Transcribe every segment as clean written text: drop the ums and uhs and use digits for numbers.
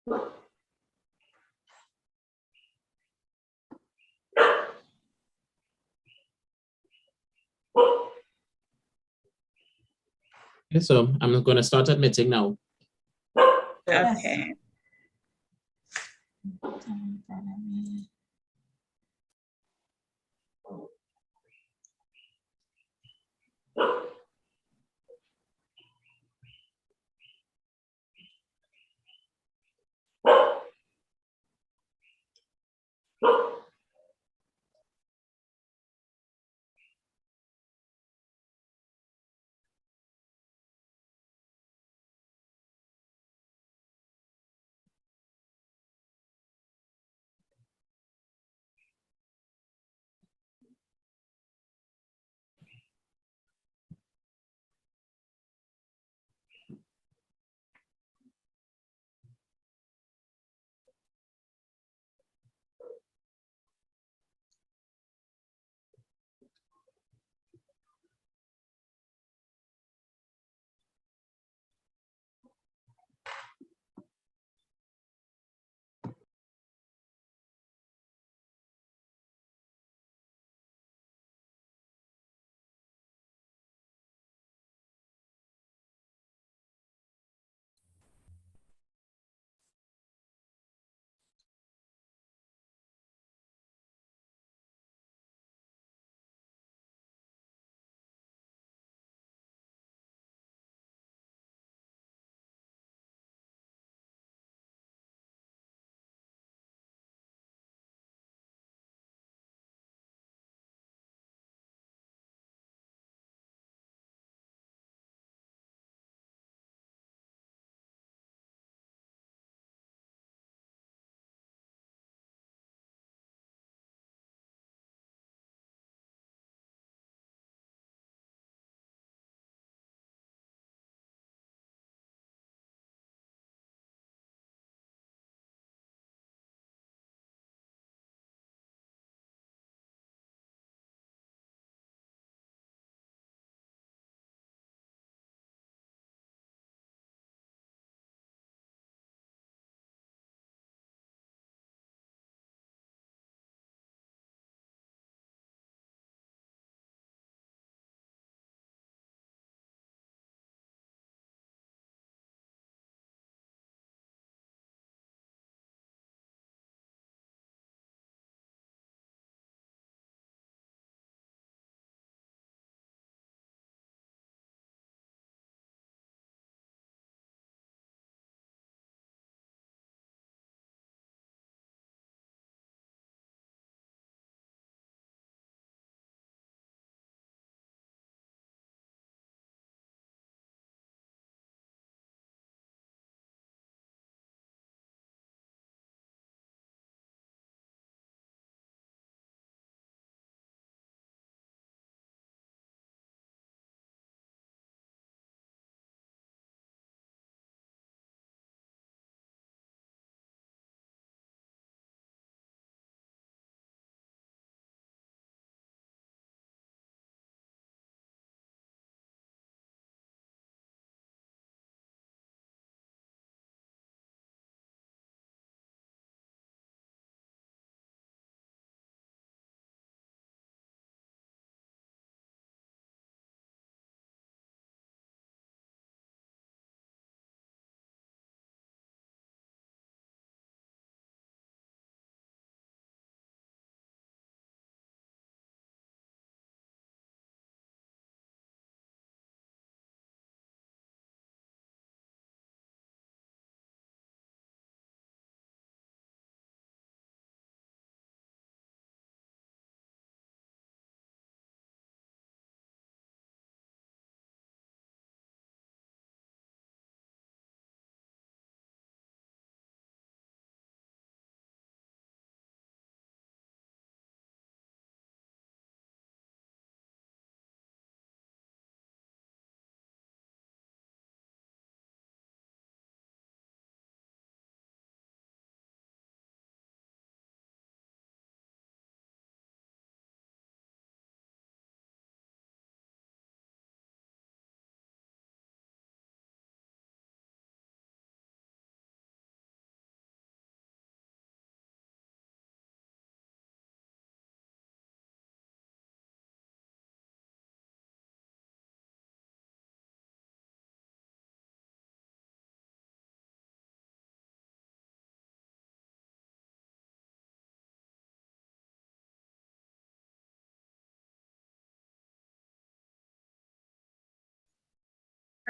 Okay, so I'm going to start admitting now. Okay.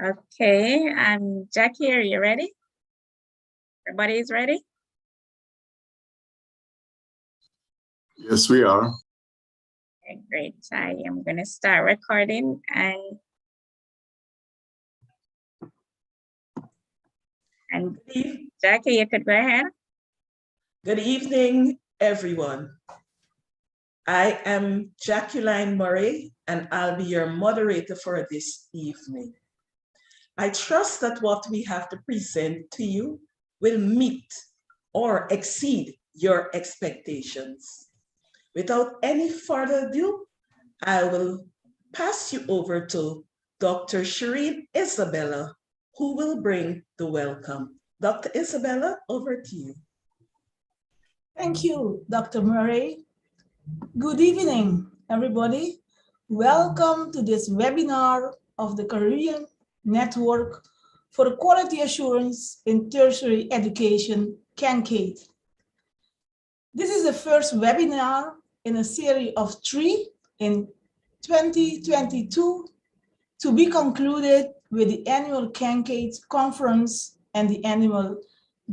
Okay, Jackie, are you ready? Everybody is ready? Yes, we are. Okay, great. I am going to start recording and Jackie, you could go ahead. Good evening, everyone. I am Jacqueline Murray, and I'll be your moderator for this evening. I trust that what we have to present to you will meet or exceed your expectations. Without any further ado, I will pass you over to Dr. Shireen Isabella, who will bring the welcome. Dr. Isabella, over to you. Thank you, Dr. Murray. Good evening, everybody. Welcome to this webinar of the Caribbean Network for Quality Assurance in Tertiary Education, CANCAID. This is the first webinar in a series of 3 in 2022 to be concluded with the annual CANCAID conference and the annual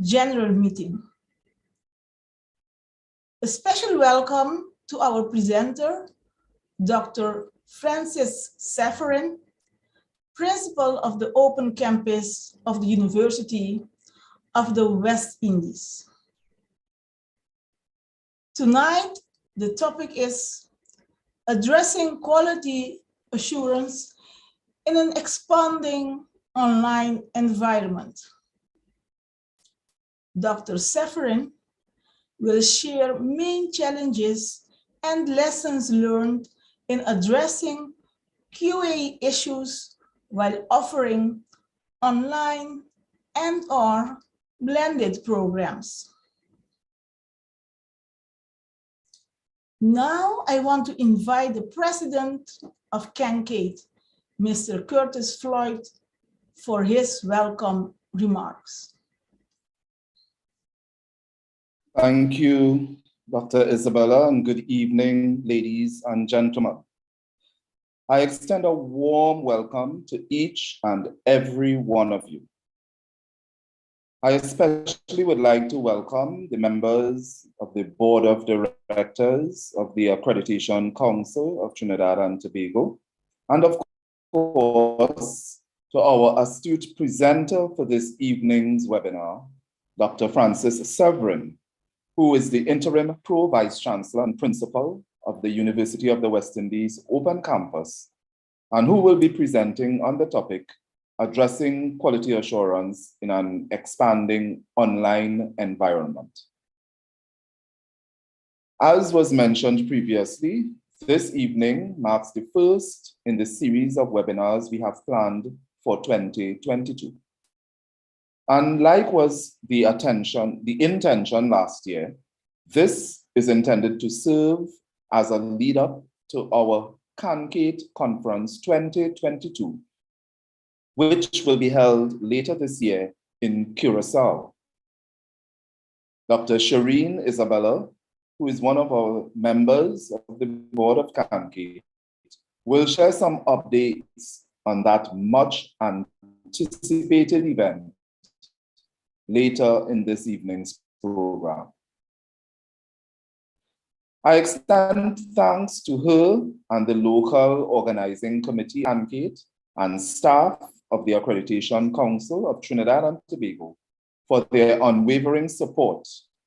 general meeting. A special welcome to our presenter, Dr. Francis Saffarin, Principal of the Open Campus of the University of the West Indies. Tonight, the topic is addressing quality assurance in an expanding online environment. Dr. Saffarin will share main challenges and lessons learned in addressing QA issues while offering online and/or blended programs. Now I want to invite the president of CANCAID, Mr. Curtis Floyd, for his welcome remarks. Thank you, Dr. Isabella, and good evening, ladies and gentlemen. I extend a warm welcome to each and every one of you. I especially would like to welcome the members of the Board of Directors of the Accreditation Council of Trinidad and Tobago, and of course, to our astute presenter for this evening's webinar, Dr. Francis Saffarin, who is the Interim Pro Vice Chancellor and Principal of the University of the West Indies Open Campus, and who will be presenting on the topic, addressing quality assurance in an expanding online environment. As was mentioned previously, this evening marks the first in the series of webinars we have planned for 2022. And like was the intention last year, this is intended to serve as a lead up to our CANCAID Conference 2022, which will be held later this year in Curacao. Dr. Shireen Isabella, who is one of our members of the board of CANCAID, will share some updates on that much anticipated event later in this evening's program. I extend thanks to her and the local organizing committee, CANCAID, and staff of the Accreditation Council of Trinidad and Tobago for their unwavering support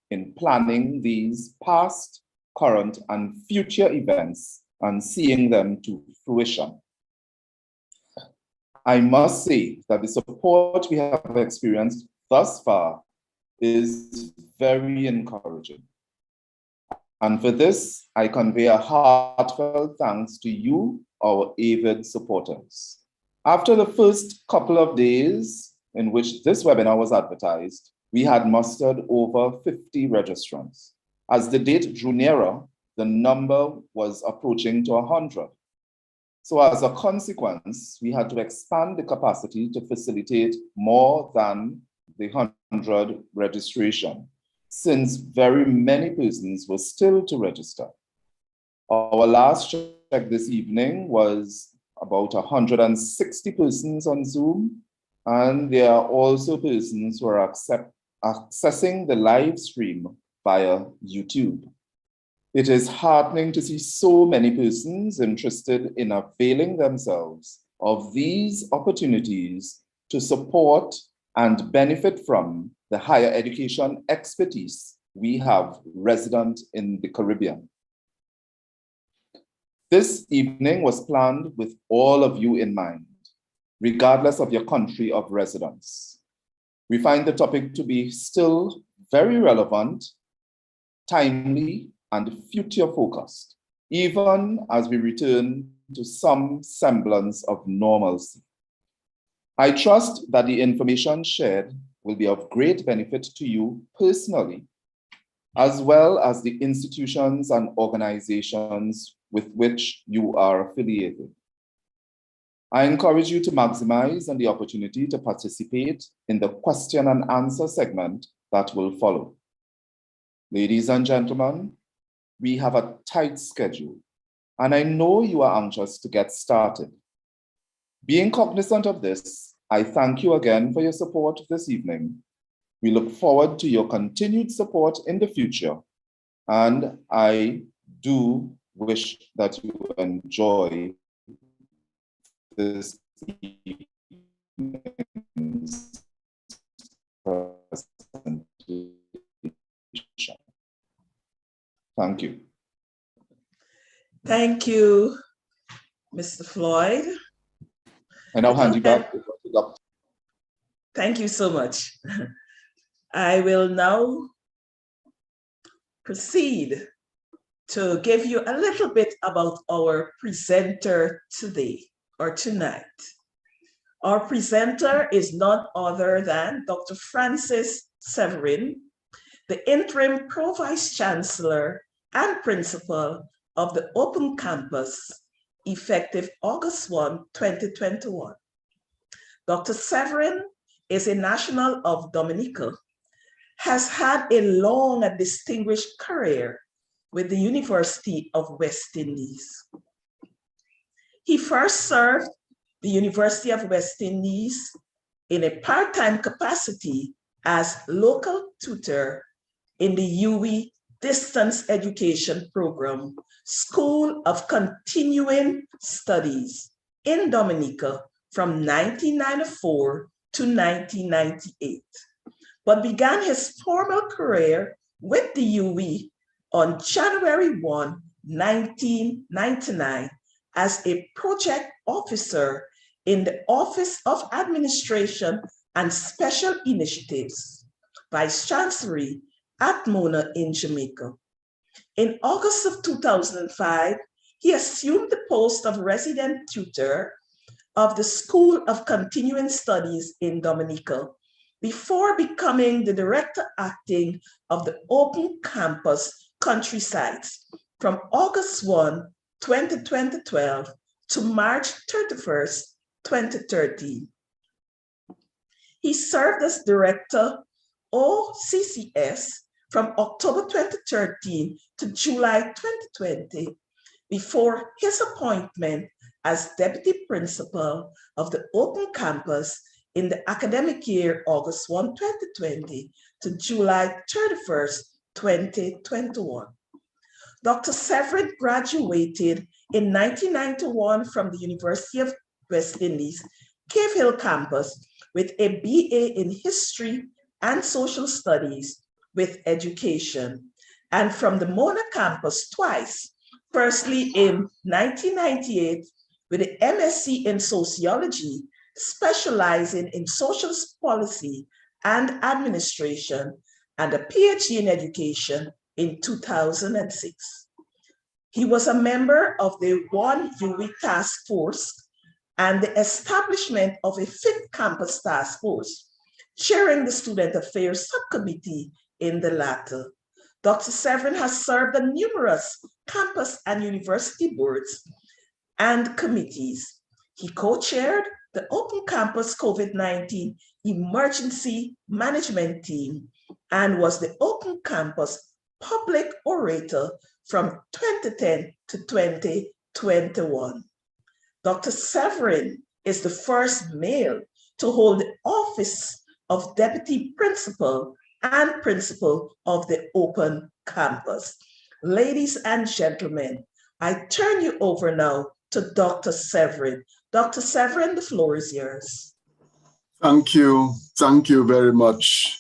in planning these past, current, and future events and seeing them to fruition. I must say that the support we have experienced thus far is very encouraging. And for this, I convey a heartfelt thanks to you, our avid supporters. After the first couple of days in which this webinar was advertised, we had mustered over 50 registrants. As the date drew nearer, the number was approaching to 100. So as a consequence, we had to expand the capacity to facilitate more than the 100 registration, since very many persons were still to register. Our last check this evening was about 160 persons on Zoom, and there are also persons who are accessing the live stream via YouTube. It is heartening to see so many persons interested in availing themselves of these opportunities to support and benefit from the higher education expertise we have resident in the Caribbean. This evening was planned with all of you in mind, regardless of your country of residence. We find the topic to be still very relevant, timely, and future-focused, even as we return to some semblance of normalcy. I trust that the information shared will be of great benefit to you personally, as well as the institutions and organizations with which you are affiliated. I encourage you to maximize on the opportunity to participate in the question and answer segment that will follow. Ladies and gentlemen, we have a tight schedule, and I know you are anxious to get started. Being cognizant of this, I thank you again for your support this evening. We look forward to your continued support in the future, and I do wish that you enjoy this evening's presentation. Thank you. Thank you, Mr. Floyd. I now hand you back to Dr. Thank you so much. I will now proceed to give you a little bit about our presenter today or tonight. Our presenter is none other than Dr. Francis Severin, the interim Pro-Vice Chancellor and Principal of the Open Campus, effective August 1, 2021. Dr. Severin is a national of Dominica, has had a long and distinguished career with the University of West Indies. He first served the University of West Indies in a part-time capacity as local tutor in the UWI Distance Education Program, School of Continuing Studies in Dominica from 1994 to 1998, but began his formal career with the UWI on January 1, 1999 as a project officer in the Office of Administration and Special Initiatives, Vice Chancellery at Mona in Jamaica. In August of 2005, he assumed the post of resident tutor of the School of Continuing Studies in Dominica before becoming the Director Acting of the Open Campus Countrysides from August 1, 2012 to March 31st, 2013. He served as Director OCCS from October 2013 to July 2020 before his appointment as Deputy Principal of the Open Campus in the academic year August 1, 2020 to July 31st, 2021. Dr. Severin graduated in 1991 from the University of West Indies, Cave Hill campus with a BA in History and Social Studies with Education, and from the Mona campus twice, firstly in 1998 with an MSc in Sociology, specializing in social policy and administration, and a PhD in Education in 2006. He was a member of the One UWI Task Force and the establishment of a fifth campus task force, chairing the Student Affairs Subcommittee in the latter. Dr. Severin has served on numerous campus and university boards and committees. He co-chaired the Open Campus COVID-19 Emergency Management Team and was the Open Campus Public Orator from 2010 to 2021. Dr. Severin is the first male to hold the office of Deputy Principal and Principal of the Open Campus. Ladies and gentlemen, I turn you over now to Dr. Severin. Dr. Severin, the floor is yours. Thank you very much,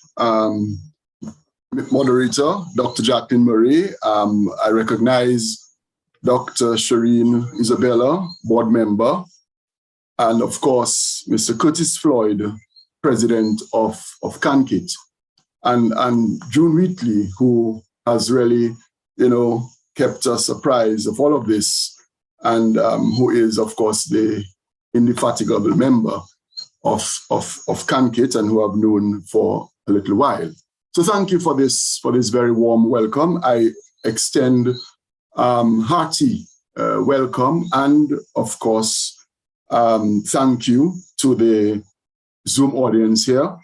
moderator, Dr. Jacqueline Murray. I recognize Dr. Shireen Isabella, board member, and of course, Mr. Curtis Floyd, president of CANKIT, and June Wheatley, who has really, kept us apprised of all of this, and who is, of course, the indefatigable member of CANKIT and who I've known for a little while. So thank you for this very warm welcome. I extend hearty welcome and, of course, thank you to the Zoom audience here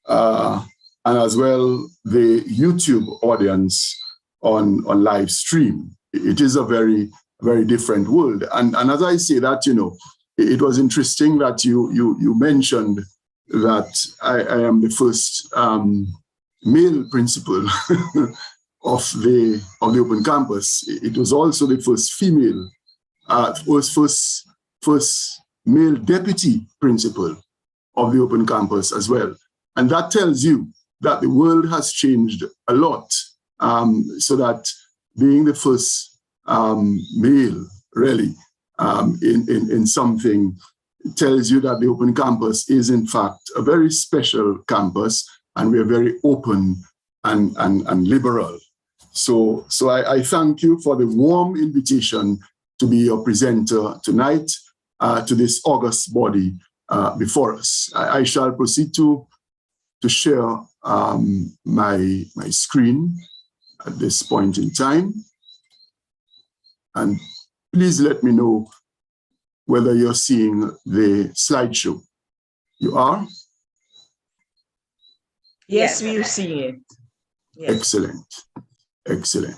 and as well the YouTube audience on live stream. It is a very, very different world. And as I say that, it was interesting that you mentioned that I am the first male principal of the Open Campus. It was also the first female, first male deputy principal of the Open Campus as well. And that tells you that the world has changed a lot, so that being the first male, really, in something tells you that the Open Campus is in fact a very special campus, and we are very open and liberal. So I thank you for the warm invitation to be your presenter tonight to this august body before us. I shall proceed to share my screen at this point in time. And please let me know whether you're seeing the slideshow. You are? Yes, we are seeing it. Yes. Excellent. Excellent.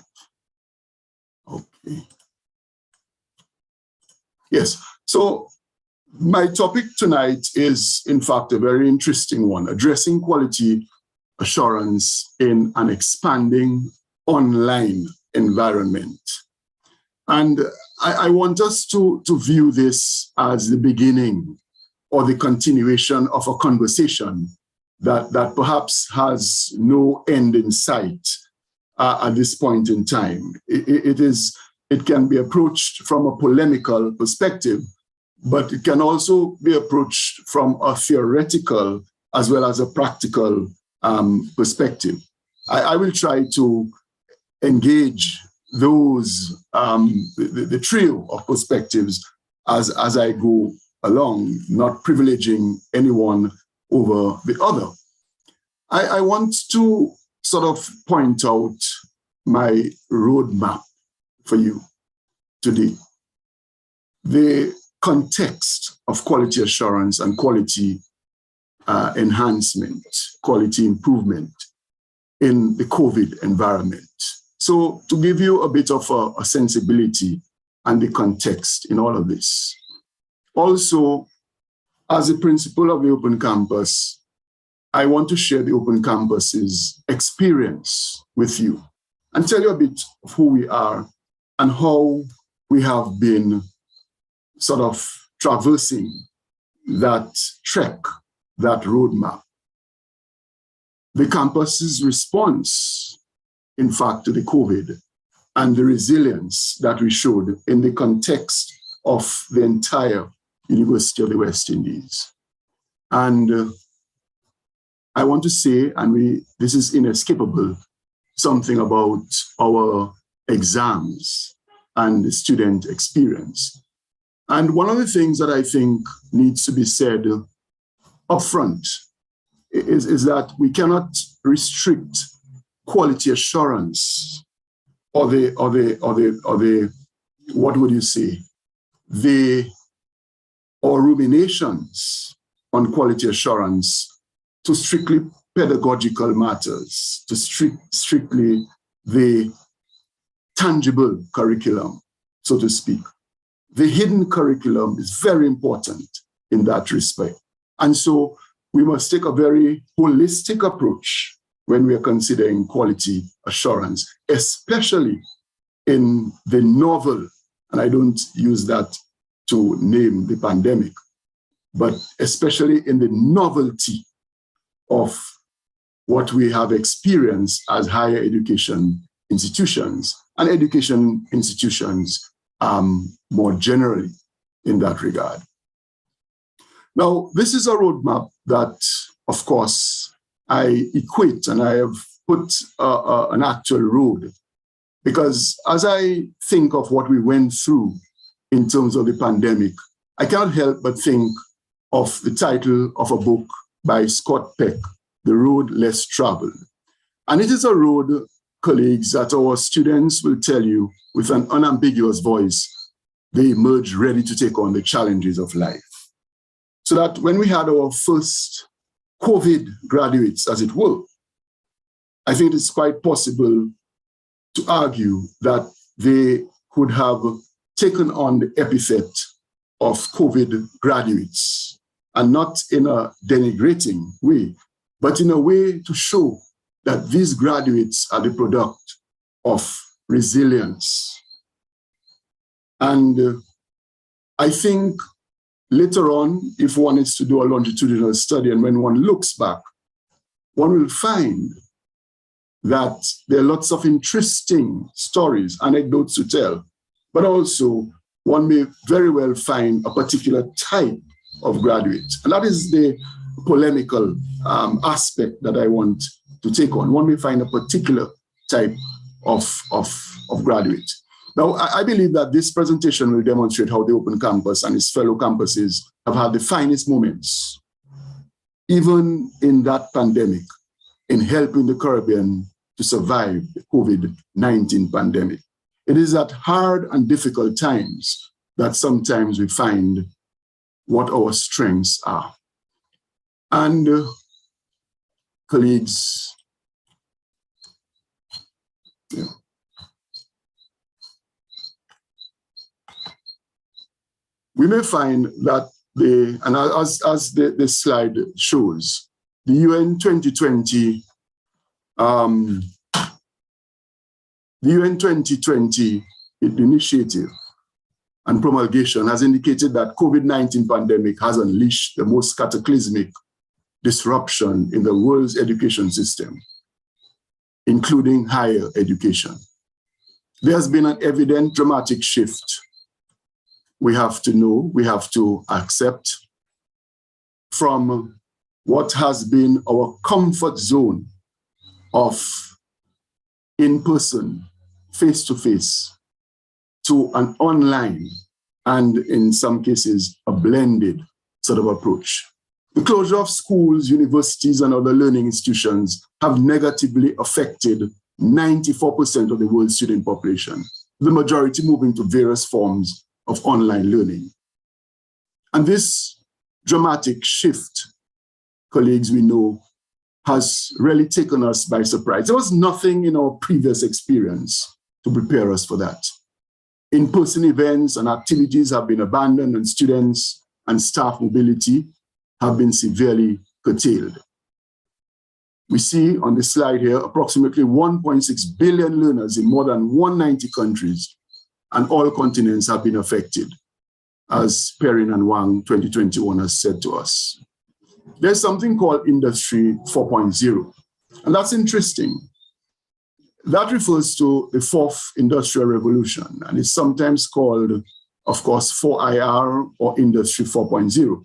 Okay. Yes. So my topic tonight is, in fact, a very interesting one, addressing quality assurance in an expanding online environment. And I want us to view this as the beginning or the continuation of a conversation that perhaps has no end in sight at this point in time. It can be approached from a polemical perspective, but it can also be approached from a theoretical as well as a practical perspective. I will try to engage those, the trio of perspectives as I go along, not privileging anyone over the other. I want to sort of point out my roadmap for you today. The context of quality assurance and quality enhancement, quality improvement in the COVID environment. So to give you a bit of a sensibility and the context in all of this. Also, as a principal of the Open Campus, I want to share the Open Campus's experience with you and tell you a bit of who we are and how we have been sort of traversing that trek, that roadmap. The campus's response, in fact, to the COVID and the resilience that we showed in the context of the entire University of the West Indies. And I want to say, and this is inescapable, something about our exams and the student experience. And one of the things that I think needs to be said upfront is that we cannot restrict quality assurance or the what would you say, our ruminations on quality assurance to strictly pedagogical matters, to strictly the tangible curriculum, so to speak. the hidden curriculum is very important in that respect. And so we must take a very holistic approach when we are considering quality assurance, especially in the novel, and I don't use that to name the pandemic, but especially in the novelty of what we have experienced as higher education institutions and education institutions more generally in that regard. Now, this is a roadmap that, of course, I equate and I have put an actual road, because as I think of what we went through in terms of the pandemic, I cannot help but think of the title of a book by Scott Peck, The Road Less Traveled. And it is a road, colleagues, that our students will tell you with an unambiguous voice, they emerge ready to take on the challenges of life. So that when we had our first COVID graduates, as it were, I think it's quite possible to argue that they could have taken on the epithet of COVID graduates, and not in a denigrating way, but in a way to show that these graduates are the product of resilience. And I think later on, if one is to do a longitudinal study, and when one looks back, one will find that there are lots of interesting stories, anecdotes to tell, but also one may very well find a particular type of graduate. And that is the polemical aspect that I want to take on. One may find a particular type of graduate. Now, I believe that this presentation will demonstrate how the Open Campus and its fellow campuses have had the finest moments, even in that pandemic, in helping the Caribbean to survive the COVID-19 pandemic. It is at hard and difficult times that sometimes we find what our strengths are. And colleagues, we may find that as the slide shows, the UN 2020 initiative and promulgation has indicated that COVID-19 pandemic has unleashed the most cataclysmic disruption in the world's education system, including higher education. There has been an evident dramatic shift. We have to know, we have to accept from what has been our comfort zone of in-person, face-to-face, to an online, and in some cases, a blended sort of approach. The closure of schools, universities, and other learning institutions have negatively affected 94% of the world's student population, the majority moving to various forms of online learning. And this dramatic shift, colleagues, we know, has really taken us by surprise. There was nothing in our previous experience to prepare us for that. In-person events and activities have been abandoned, and students and staff mobility have been severely curtailed. We see on the slide here approximately 1.6 billion learners in more than 190 countries, and all continents have been affected, as Perrin and Wang 2021 has said to us. There's something called Industry 4.0, and that's interesting. That refers to the fourth industrial revolution, and it's sometimes called, of course, 4IR or Industry 4.0.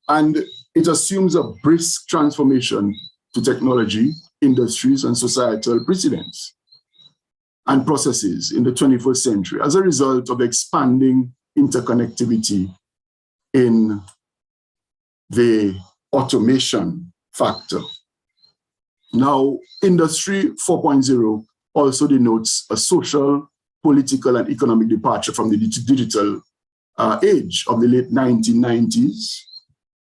And it assumes a brisk transformation to technology, industries, and societal precedents and processes in the 21st century as a result of expanding interconnectivity in the automation factor. Now, Industry 4.0 also denotes a social, political, and economic departure from the digital age of the late 1990s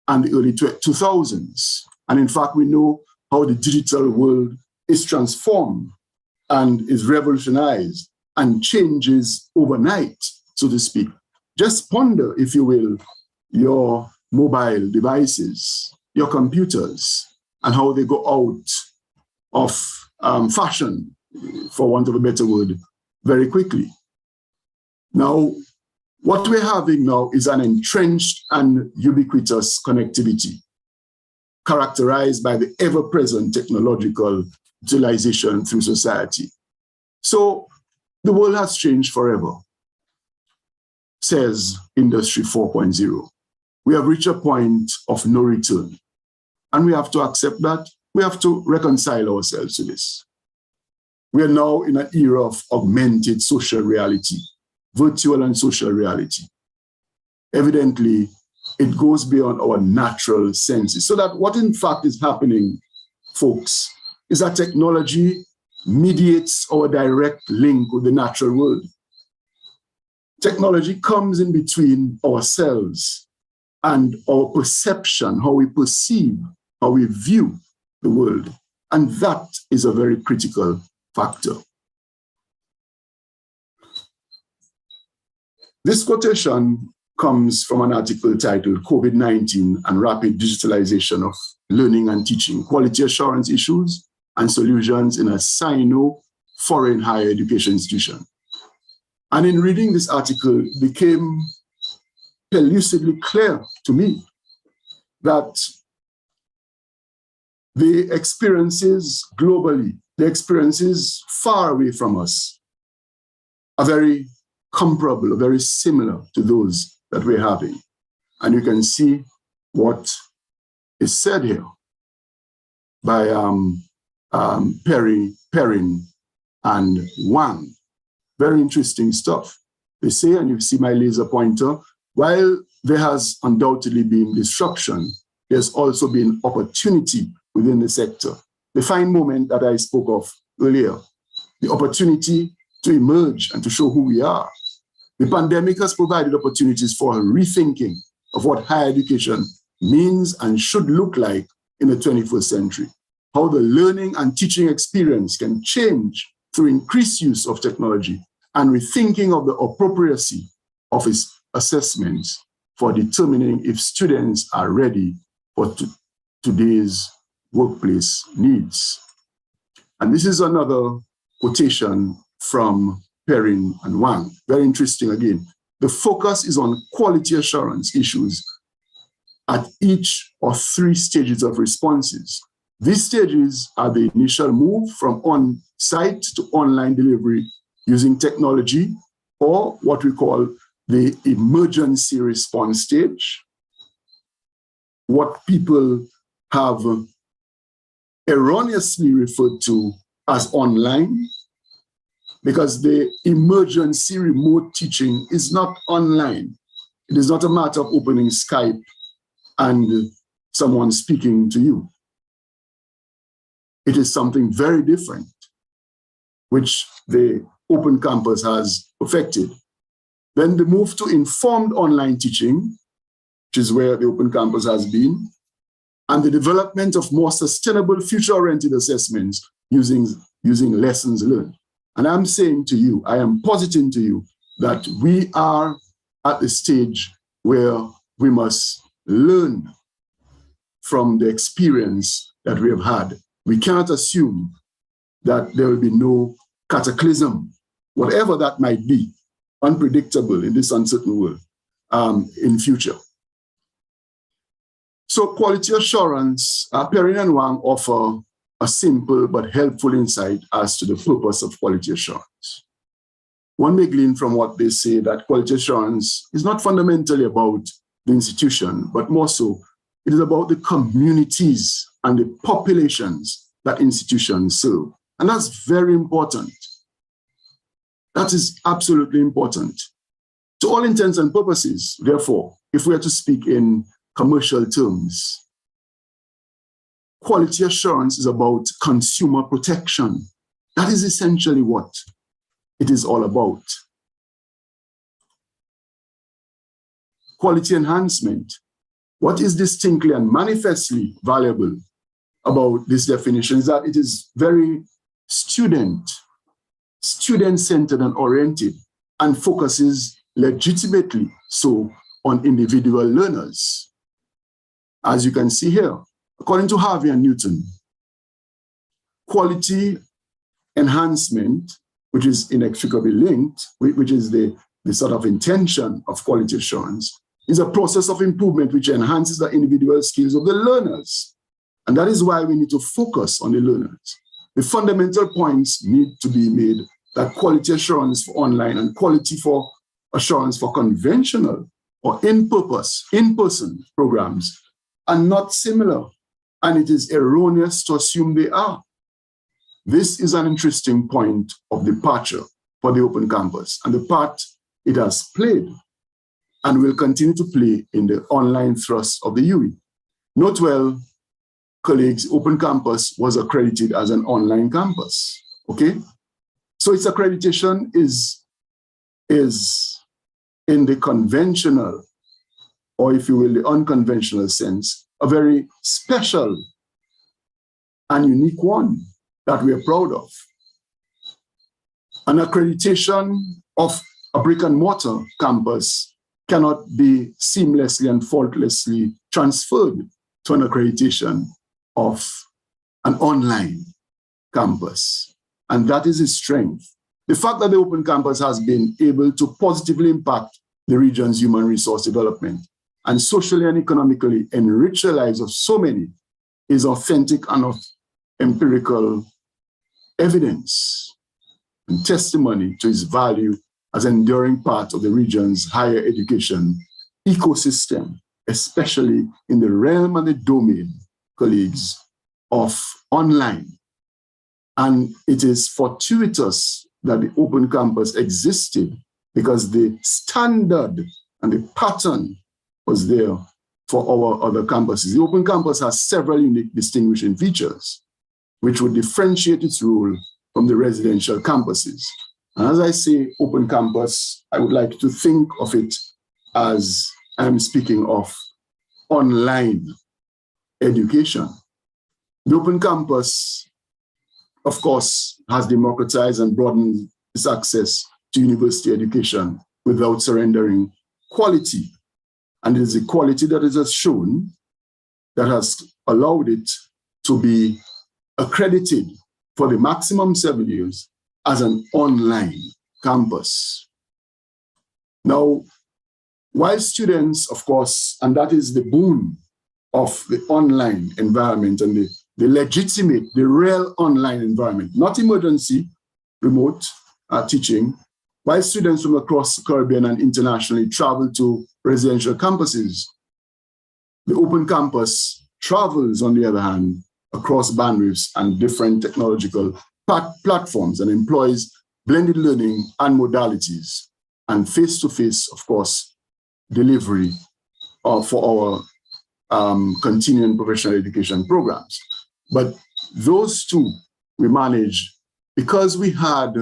and the early 2000s. And in fact, we know how the digital world is transformed and is revolutionized and changes overnight, so to speak, Just ponder, if you will, your mobile devices, your computers, and how they go out of fashion, for want of a better word, very quickly. Now, what we're having now is an entrenched and ubiquitous connectivity, characterized by the ever-present technological utilization through society. So the world has changed forever, says Industry 4.0. We have reached a point of no return, and we have to accept that. We have to reconcile ourselves to this. We are now in an era of augmented social reality, virtual and social reality. Evidently, it goes beyond our natural senses. So that what in fact is happening, folks, is that technology mediates our direct link with the natural world. Technology comes in between ourselves and our perception, how we perceive, how we view the world. And that is a very critical factor. This quotation comes from an article titled COVID-19 and Rapid Digitalization of Learning and Teaching, Quality Assurance Issues and Solutions in a Sino-Foreign Higher Education Institution. And in reading this article, it became pellucidly clear to me that the experiences globally, the experiences far away from us, are very comparable, very similar to those that we're having. And you can see what is said here by Perrin and Wang. Very interesting stuff. They say, and you see my laser pointer, while there has undoubtedly been disruption, there's also been opportunity within the sector. The fine moment that I spoke of earlier, the opportunity to emerge and to show who we are. The pandemic has provided opportunities for a rethinking of what higher education means and should look like in the 21st century, how the learning and teaching experience can change through increased use of technology and rethinking of the appropriacy of its assessments for determining if students are ready for today's workplace needs. And this is another quotation from Perrin and Wang. Very interesting again. The focus is on quality assurance issues at each of 3 stages of responses. These stages are the initial move from on-site to online delivery using technology, or what we call the emergency response stage, what people have erroneously referred to as online, because the emergency remote teaching is not online. It is not a matter of opening Skype and someone speaking to you. It is something very different, which the Open Campus has perfected. Then the move to informed online teaching, which is where the Open Campus has been, and the development of more sustainable future-oriented assessments using lessons learned. And I'm saying to you, I am positing to you that we are at the stage where we must learn from the experience that we have had. We cannot assume that there will be no cataclysm, whatever that might be, unpredictable in this uncertain world, in future. So quality assurance, Perrin and Wang offer a simple but helpful insight as to the purpose of quality assurance. One may glean from what they say that quality assurance is not fundamentally about the institution, but more so, it is about the communities and the populations that institutions serve. And that's very important. That is absolutely important. To all intents and purposes, therefore, if we are to speak in commercial terms, quality assurance is about consumer protection. That is essentially what it is all about. Quality enhancement. What is distinctly and manifestly valuable about this definition is that it is very student-centered and oriented, and focuses legitimately so on individual learners. As you can see here, according to Harvey and Newton, quality enhancement, which is inextricably linked, which is the sort of intention of quality assurance, is a process of improvement which enhances the individual skills of the learners. And that is why we need to focus on the learners. The fundamental points need to be made that quality assurance for online and quality for assurance for conventional or in-person programs are not similar, and it is erroneous to assume they are. This is an interesting point of departure for the Open Campus and the part it has played and will continue to play in the online thrust of the UE. Note well, colleagues, Open Campus was accredited as an online campus, okay? So its accreditation is in the conventional, or if you will, the unconventional sense, a very special and unique one that we are proud of. An accreditation of a brick and mortar campus cannot be seamlessly and faultlessly transferred to an accreditation of an online campus. And that is its strength. The fact that the Open Campus has been able to positively impact the region's human resource development and socially and economically enrich the lives of so many is authentic and of empirical evidence and testimony to its value as an enduring part of the region's higher education ecosystem, especially in the realm and the domain, colleagues, of online. And it is fortuitous that the Open Campus existed because the standard and the pattern was there for our other campuses. The Open Campus has several unique distinguishing features which would differentiate its role from the residential campuses. And as I say Open Campus, I would like to think of it as I'm speaking of online education. The Open Campus, of course, has democratized and broadened its access to university education without surrendering quality. And it is the quality that it has shown that has allowed it to be accredited for the maximum 7 years as an online campus. Now, while students, of course, and that is the boon of the online environment and the legitimate, the real online environment, not emergency, remote teaching, while students from across the Caribbean and internationally travel to residential campuses, the Open Campus travels, on the other hand, across bandwidths and different technological platforms and employs blended learning and modalities and face-to-face, of course, delivery for our continuing professional education programs. But those two we manage because we had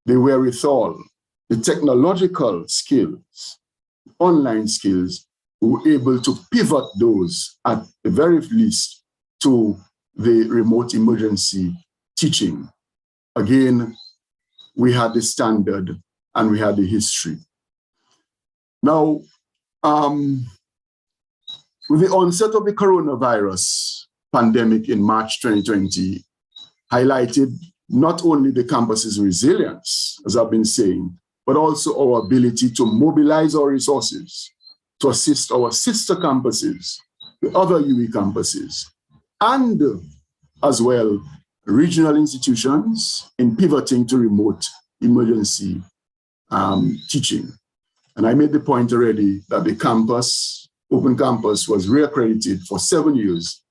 the wherewithal, the technological skills, online skills, we were able to pivot those at the very least to the remote emergency teaching. Again, we had the standard and we had the history. Now, with the onset of the coronavirus pandemic in March 2020, highlighted not only the campus's resilience, as I've been saying, but also our ability to mobilize our resources to assist our sister campuses, the other UE campuses, and as well regional institutions in pivoting to remote emergency teaching. And I made the point already that the campus, Open Campus, was reaccredited for 7 years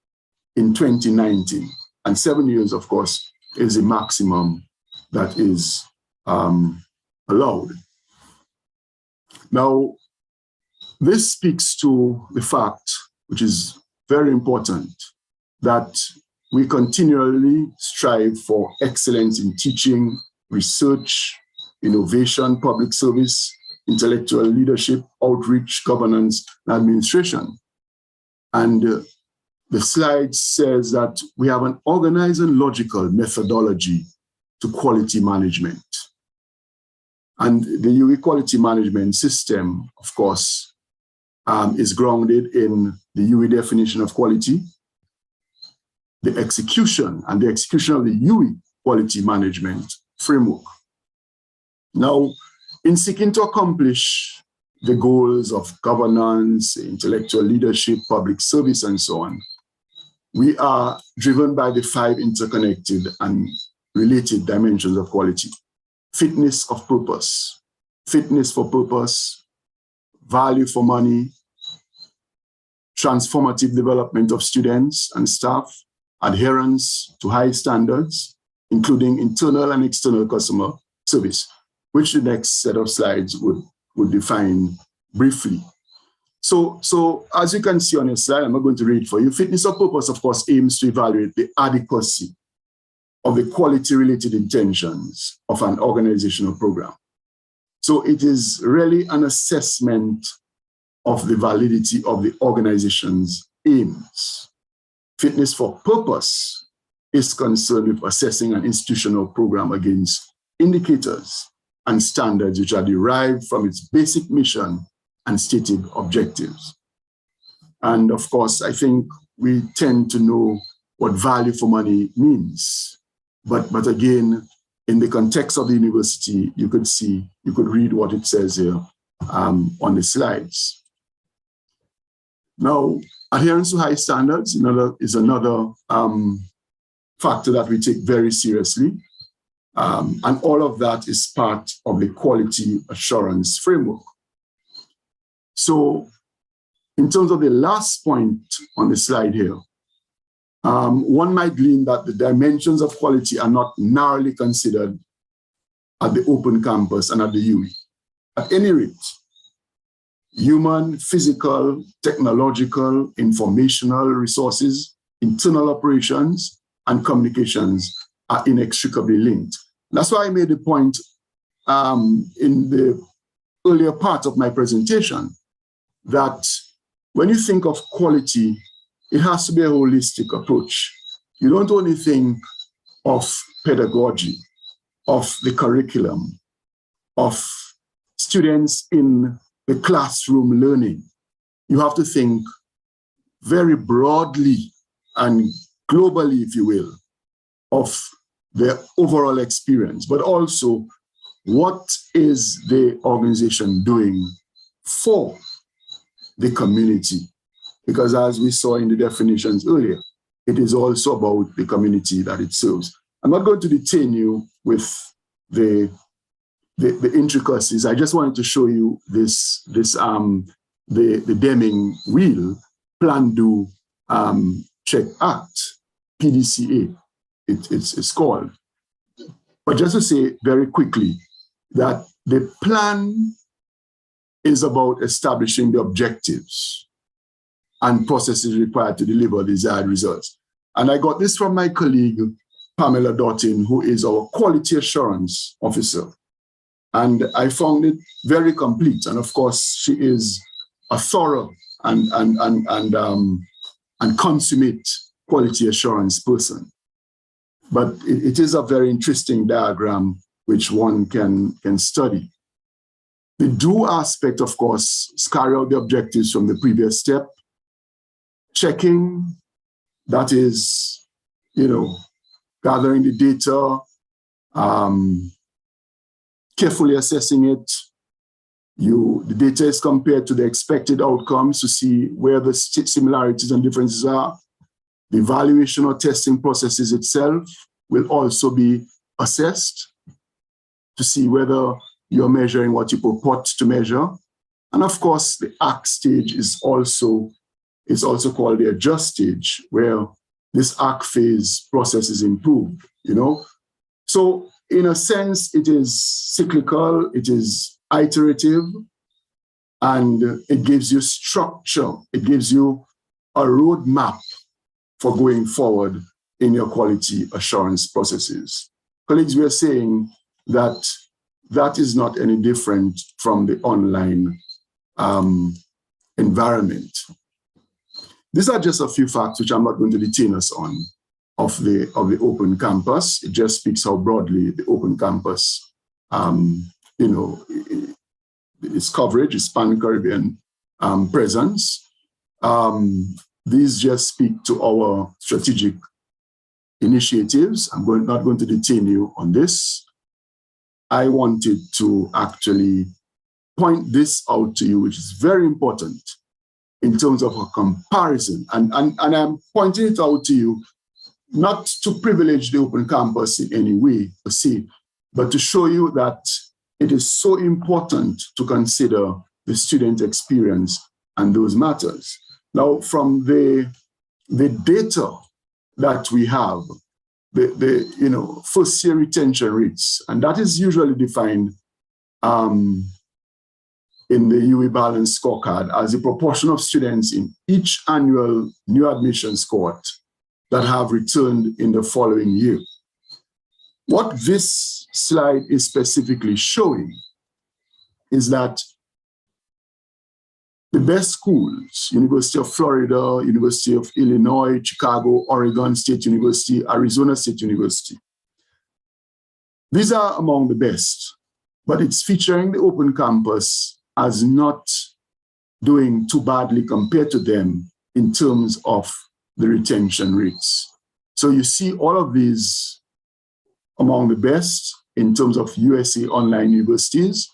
in 2019. And 7 years, of course, is the maximum that is allowed. Now, this speaks to the fact, which is very important, that we continually strive for excellence in teaching, research, innovation, public service, intellectual leadership, outreach, governance, and administration. And the slide says that we have an organized and logical methodology to quality management. And the UE quality management system, of course, is grounded in the UE definition of quality, the execution of the UE quality management framework. Now, in seeking to accomplish the goals of governance, intellectual leadership, public service, and so on, we are driven by the 5 interconnected and related dimensions of quality. Fitness of purpose, fitness for purpose, value for money, transformative development of students and staff, adherence to high standards, including internal and external customer service, which the next set of slides would define briefly. So as you can see on your slide, I'm not going to read for you. Fitness of purpose, of course, aims to evaluate the adequacy of the quality-related intentions of an organizational program. So it is really an assessment of the validity of the organization's aims. Fitness for purpose is concerned with assessing an institutional program against indicators and standards which are derived from its basic mission and stated objectives. And of course, I think we tend to know what value for money means. But again, in the context of the university, you could read what it says here on the slides. Now, adherence to high standards is another factor that we take very seriously. And all of that is part of the quality assurance framework. So in terms of the last point on the slide here, one might glean that the dimensions of quality are not narrowly considered at the open campus and at the UE. At any rate, human, physical, technological, informational resources, internal operations, and communications are inextricably linked. That's why I made the point in the earlier part of my presentation that when you think of quality, it has to be a holistic approach. You don't only think of pedagogy, of the curriculum, of students in the classroom learning. You have to think very broadly and globally, if you will, of the overall experience, but also what is the organization doing for the community? Because as we saw in the definitions earlier, it is also about the community that it serves. I'm not going to detain you with the intricacies. I just wanted to show you the Deming Wheel, Plan, Do, Check, Act, PDCA, it's called. But just to say very quickly that the plan is about establishing the objectives and processes required to deliver desired results. And I got this from my colleague, Pamela Dottin, who is our quality assurance officer. And I found it very complete. And of course, she is a thorough and consummate quality assurance person. But it is a very interesting diagram which one can study. The do aspect, of course, is carry out the objectives from the previous step. Checking, that is, gathering the data, carefully assessing it. The data is compared to the expected outcomes to see where the similarities and differences are. The evaluation or testing processes itself will also be assessed to see whether you're measuring what you purport to measure. And of course, the act stage is also called the adjust stage, where this act phase process is improved, So in a sense, it is cyclical, it is iterative, and it gives you structure. It gives you a roadmap for going forward in your quality assurance processes. Colleagues, we are saying that is not any different from the online environment. These are just a few facts which I'm not going to detain us on of the open campus. It just speaks how broadly the open campus its coverage, its Pan-Caribbean presence. These just speak to our strategic initiatives. I'm not going to detain you on this. I wanted to actually point this out to you, which is very important in terms of a comparison. And I'm pointing it out to you, not to privilege the open campus in any way per se, but to show you that it is so important to consider the student experience and those matters. Now, from the data that we have, the first year retention rates, and that is usually defined in the UWI Balance Scorecard as the proportion of students in each annual new admissions cohort that have returned in the following year. What this slide is specifically showing is that the best schools, University of Florida, University of Illinois, Chicago, Oregon State University, Arizona State University, these are among the best, but it's featuring the open campus as not doing too badly compared to them in terms of the retention rates. So you see all of these among the best in terms of USA online universities,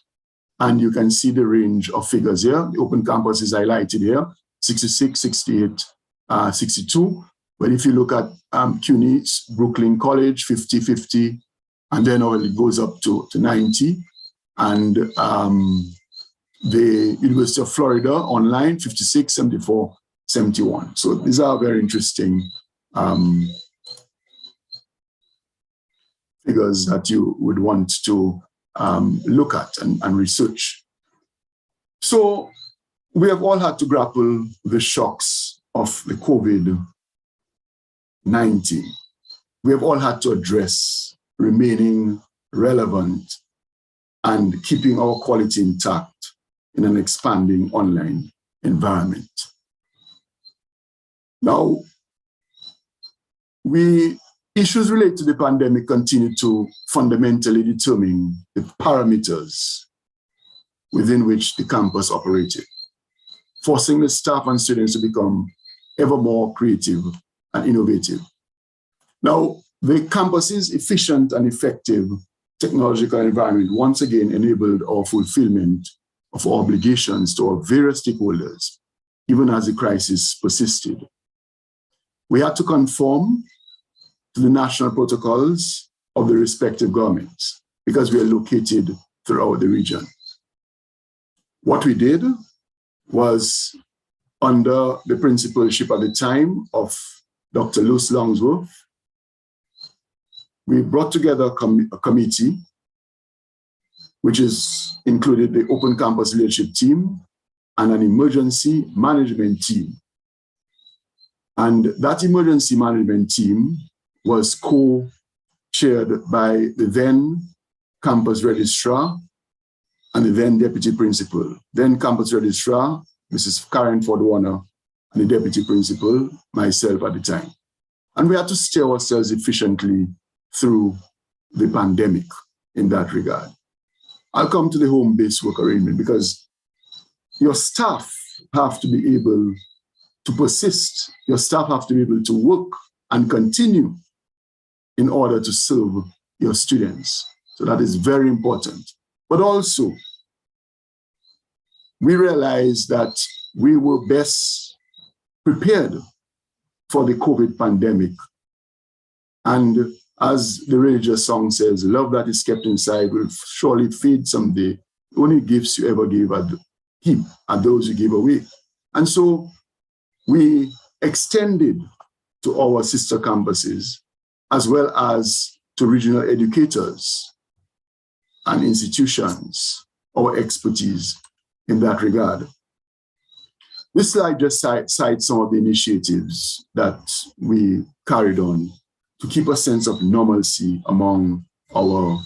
and you can see the range of figures here. The open campus is highlighted here, 66, 68, 62. But if you look at CUNY's, Brooklyn College, 50, 50, and then it goes up to 90. And the University of Florida online, 56, 74, 71. So these are very interesting figures that you would want to look at and research. So we have all had to grapple with the shocks of the COVID-19. We have all had to address remaining relevant and keeping our quality intact in an expanding online environment. Now, issues related to the pandemic continue to fundamentally determine the parameters within which the campus operated, forcing the staff and students to become ever more creative and innovative. Now, the campus's efficient and effective technological environment once again enabled our fulfillment of our obligations to our various stakeholders, even as the crisis persisted. We had to conform to the national protocols of the respective governments because we are located throughout the region. What we did was, under the principalship at the time of Dr. Lewis Longsworth, we brought together a committee, which included the Open Campus Leadership Team and an emergency management team. And that emergency management team was co-chaired by the then campus registrar and the then deputy principal. Then campus registrar, Mrs. Karen Ford Warner, and the deputy principal, myself at the time. And we had to steer ourselves efficiently through the pandemic in that regard. I'll come to the home-based work arrangement because your staff have to be able to persist. Your staff have to be able to work and continue in order to serve your students. So that is very important. But also, we realized that we were best prepared for the COVID pandemic. And as the religious song says, love that is kept inside will surely fade someday. The only gifts you ever keep are those you give away. And so we extended to our sister campuses, as well as to regional educators and institutions, our expertise in that regard. This slide just cites some of the initiatives that we carried on to keep a sense of normalcy among our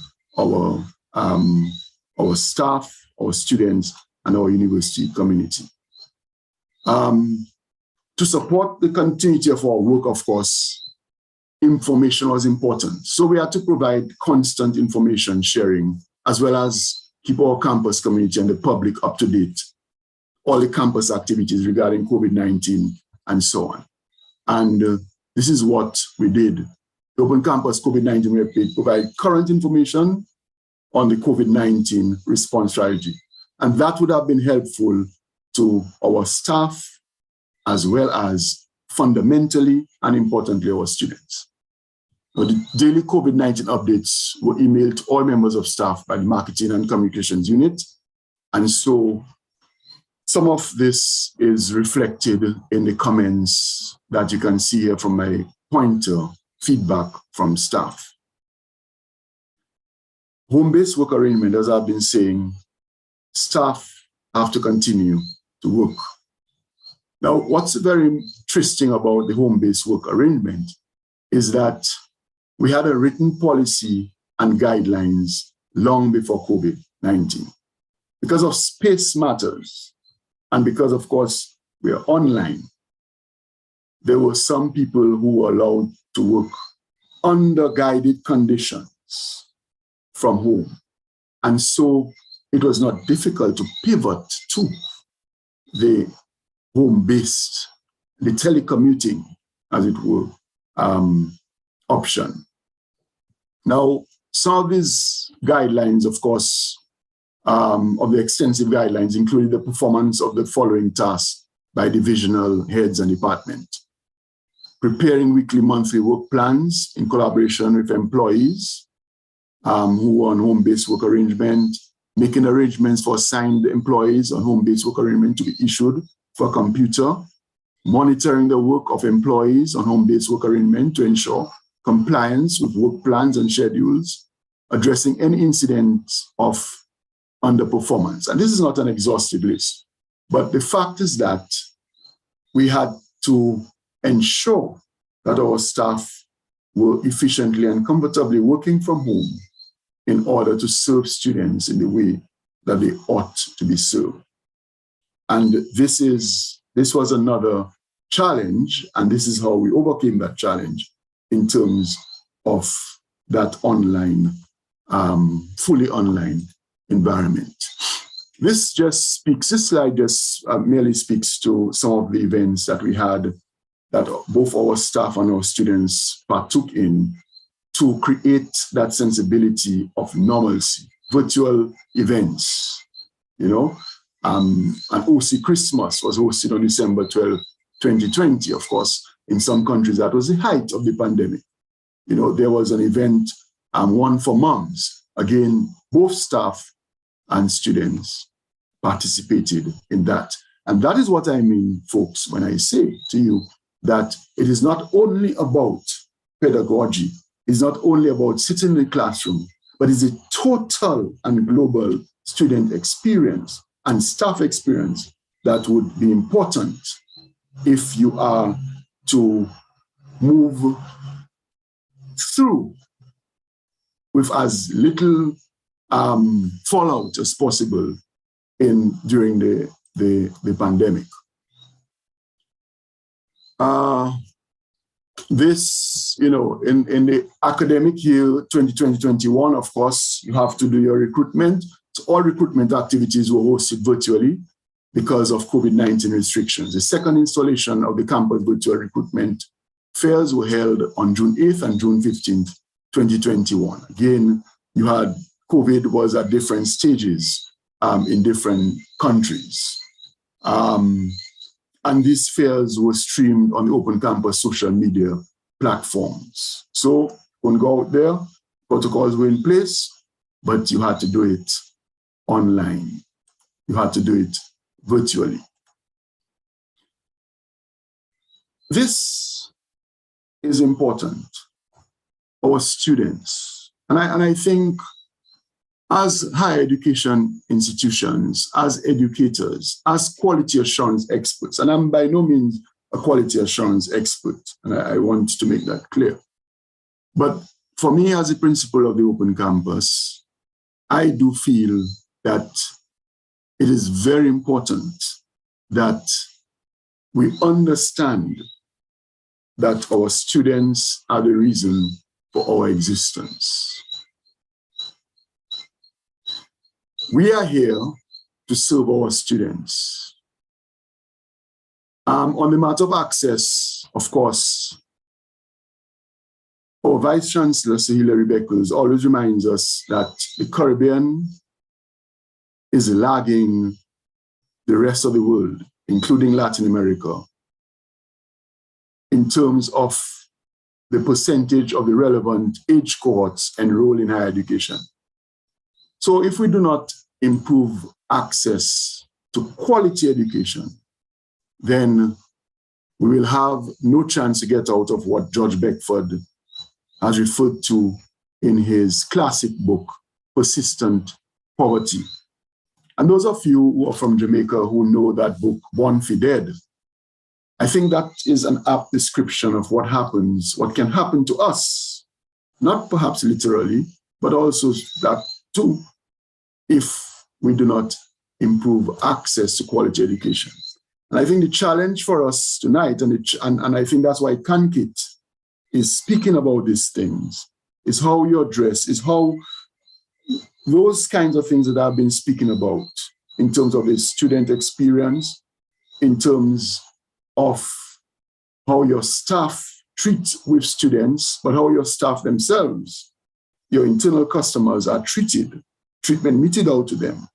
staff, our students, and our university community. To support the continuity of our work, of course, information was important. So we had to provide constant information sharing, as well as keep our campus community and the public up to date, all the campus activities regarding COVID-19 and so on. And this is what we did. The Open Campus COVID-19 webpage provides current information on the COVID-19 response strategy. And that would have been helpful to our staff, as well as fundamentally and importantly, our students. Now, the daily COVID-19 updates were emailed to all members of staff by the Marketing and Communications Unit. And so some of this is reflected in the comments that you can see here from my pointer, feedback from staff. Home-based work arrangement, as I've been saying, staff have to continue to work. Now, what's very interesting about the home-based work arrangement is that we had a written policy and guidelines long before COVID-19. Because of space matters, and because, of course, we are online, there were some people who were allowed to work under guided conditions from home. And so it was not difficult to pivot to the home-based, the telecommuting, as it were, option. Now, some of these guidelines, of course, of the extensive guidelines included the performance of the following tasks by divisional heads and department. Preparing weekly, monthly work plans in collaboration with employees who were on home-based work arrangement, making arrangements for assigned employees on home-based work arrangement to be issued for a computer, monitoring the work of employees on home-based work arrangement to ensure compliance with work plans and schedules, addressing any incidents of underperformance. And this is not an exhaustive list, but the fact is that we had to ensure that our staff were efficiently and comfortably working from home in order to serve students in the way that they ought to be served. And this was another challenge, and this is how we overcame that challenge in terms of that online, fully online environment. This slide just merely speaks to some of the events that we had that both our staff and our students partook in to create that sensibility of normalcy. Virtual events, and OC Christmas was hosted on December 12, 2020. Of course, in some countries, that was the height of the pandemic. There was an event, one for moms. Again, both staff and students participated in that. And that is what I mean, folks, when I say to you that it is not only about pedagogy, it's not only about sitting in the classroom, but it's a total and global student experience and staff experience that would be important if you are to move through with as little fallout as possible during the pandemic. This, in the academic year 2020-21, of course, you have to do your recruitment. So all recruitment activities were hosted virtually because of COVID-19 restrictions. The second installation of the campus virtual recruitment fairs were held on June 8th and June 15th, 2021. Again, you had COVID was at different stages in different countries. And these fairs were streamed on the Open Campus social media platforms. So when you go out there, protocols were in place, but you had to do it online. You had to do it virtually. This is important. Our students, and I think as higher education institutions, as educators, as quality assurance experts, and I'm by no means a quality assurance expert, and I want to make that clear. But for me, as a principal of the Open Campus, I do feel that it is very important that we understand that our students are the reason for our existence. We are here to serve our students. On the matter of access, of course, our Vice Chancellor, Sir Hilary Beckles, always reminds us that the Caribbean is lagging the rest of the world, including Latin America, in terms of the percentage of the relevant age cohorts enrolled in higher education. So if we do not improve access to quality education, then we will have no chance to get out of what George Beckford has referred to in his classic book, Persistent Poverty. And those of you who are from Jamaica who know that book, Born for Dead, I think that is an apt description of what happens, what can happen to us, not perhaps literally, but also that too, if we do not improve access to quality education. And I think the challenge for us tonight, and I think that's why CANKIT is speaking about these things, is how you address, is how those kinds of things that I've been speaking about in terms of the student experience, in terms of how your staff treat with students, but how your staff themselves, your internal customers are treated, treatment meted out to them.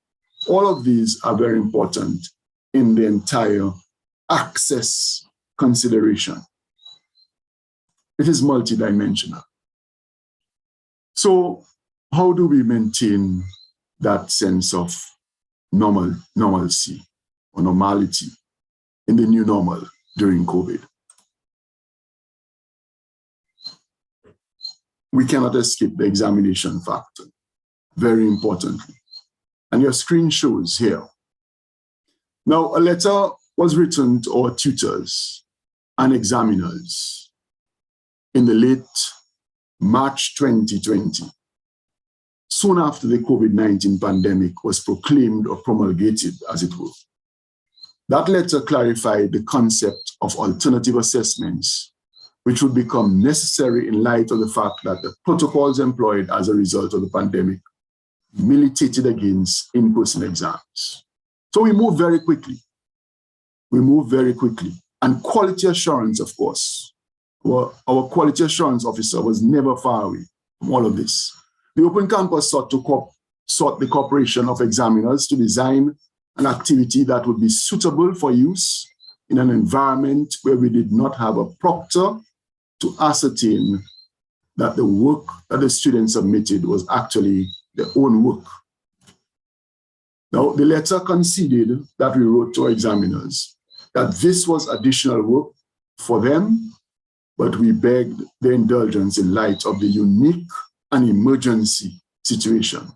All of these are very important in the entire access consideration. It is multidimensional. So how do we maintain that sense of normalcy or normality in the new normal during COVID? We cannot escape the examination factor, very importantly. And your screen shows here. Now, a letter was written to our tutors and examiners in the late March 2020, soon after the COVID-19 pandemic was proclaimed or promulgated, as it were. That letter clarified the concept of alternative assessments, which would become necessary in light of the fact that the protocols employed as a result of the pandemic militated against in-person exams. So we moved very quickly. And quality assurance, of course, our quality assurance officer was never far away from all of this. The Open Campus sought the cooperation of examiners to design an activity that would be suitable for use in an environment where we did not have a proctor to ascertain that the work that the students submitted was actually their own work. Now, the letter conceded that we wrote to our examiners that this was additional work for them, but we begged their indulgence in light of the unique and emergency situation.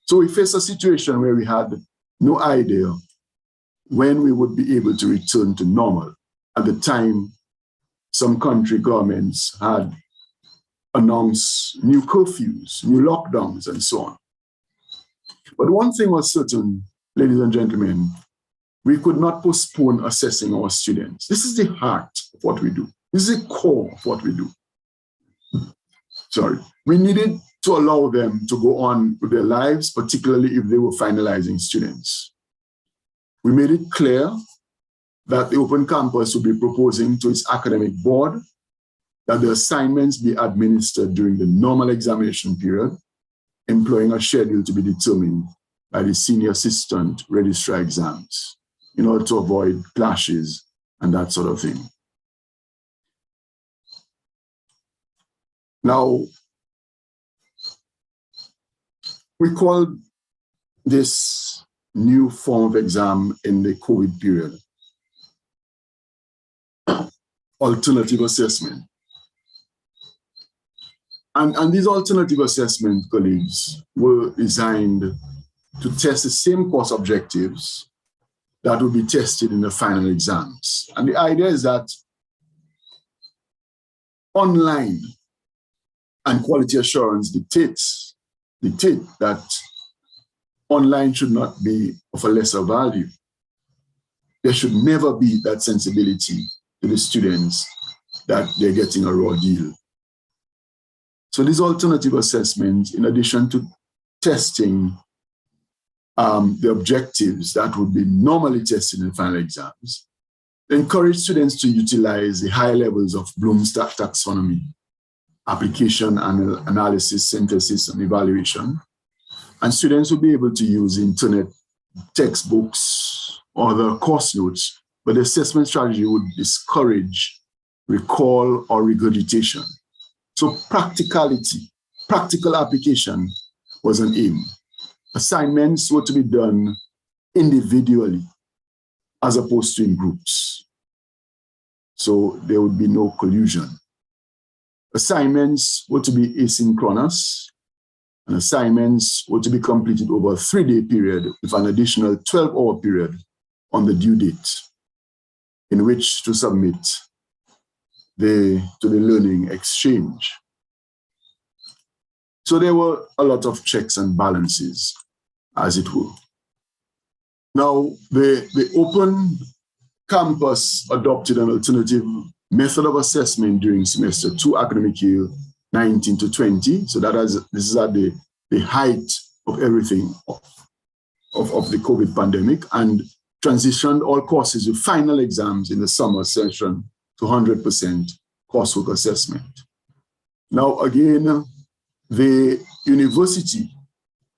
So we faced a situation where we had no idea when we would be able to return to normal. At the time, some country governments had announced new curfews, new lockdowns, and so on. But one thing was certain, ladies and gentlemen, we could not postpone assessing our students. This is the heart of what we do. This is the core of what we do. We needed to allow them to go on with their lives, particularly if they were finalizing students. We made it clear that the Open Campus would be proposing to its academic board that the assignments be administered during the normal examination period, employing a schedule to be determined by the Senior Assistant Registrar Exams in order to avoid clashes and that sort of thing. Now, we called this new form of exam in the COVID period alternative assessment. And these alternative assessment, colleagues, were designed to test the same course objectives that will be tested in the final exams. And the idea is that online and quality assurance dictate that online should not be of a lesser value. There should never be that sensibility to the students that they're getting a raw deal. So these alternative assessments, in addition to testing the objectives that would be normally tested in final exams, encourage students to utilize the high levels of Bloom's taxonomy, application, analysis, synthesis, and evaluation. And students will be able to use internet textbooks or other course notes, but the assessment strategy would discourage recall or regurgitation. So practicality, practical application was an aim. Assignments were to be done individually as opposed to in groups. So there would be no collusion. Assignments were to be asynchronous, and assignments were to be completed over a 3-day period with an additional 12-hour period on the due date in which to submit to the learning exchange. So there were a lot of checks and balances, as it were. Now, the open campus adopted an alternative method of assessment during semester 2 academic year 19 to 20. So this is at the height of everything of the COVID pandemic, and transitioned all courses with final exams in the summer session to 100% coursework assessment. Now, again, the university,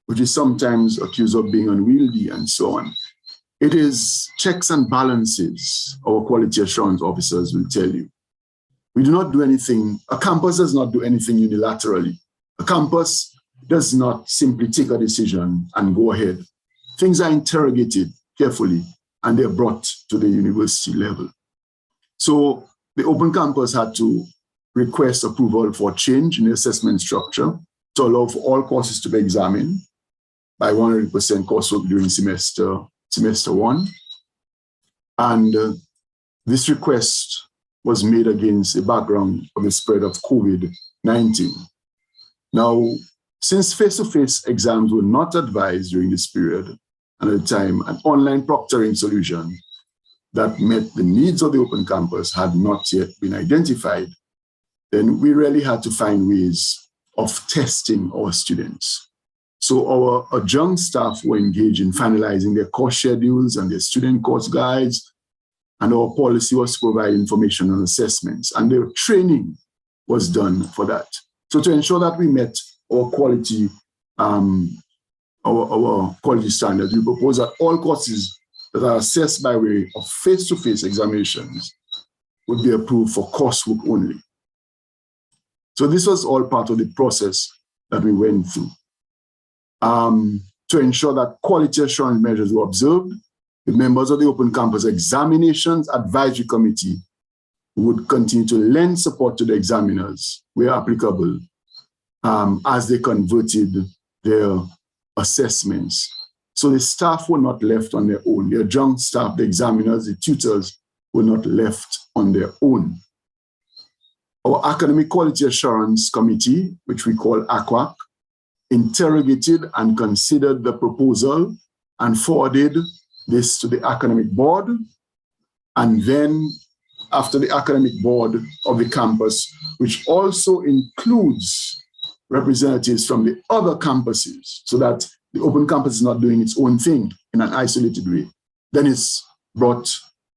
which is sometimes accused of being unwieldy and so on, it is checks and balances, our quality assurance officers will tell you. We do not do anything, a campus does not do anything unilaterally. A campus does not simply take a decision and go ahead. Things are interrogated carefully and they're brought to the university level. So the open campus had to request approval for change in the assessment structure to allow for all courses to be examined by 100% coursework during semester 1. And this request was made against the background of the spread of COVID-19. Now, since face-to-face exams were not advised during this period, and at the time, an online proctoring solution that met the needs of the open campus had not yet been identified, then we really had to find ways of testing our students. So our adjunct staff were engaged in finalizing their course schedules and their student course guides, and our policy was to provide information on assessments, and their training was done for that. So to ensure that we met our quality, our quality standards, we propose that all courses that are assessed by way of face-to-face examinations would be approved for coursework only. So this was all part of the process that we went through. To ensure that quality assurance measures were observed, the members of the Open Campus Examinations Advisory Committee would continue to lend support to the examiners where applicable as they converted their assessments. So the staff were not left on their own. The adjunct staff, the examiners, the tutors were not left on their own. Our Academic Quality Assurance Committee, which we call AQAC, interrogated and considered the proposal and forwarded this to the academic board. And then after the academic board of the campus, which also includes representatives from the other campuses, so that the open campus is not doing its own thing in an isolated way, then it's brought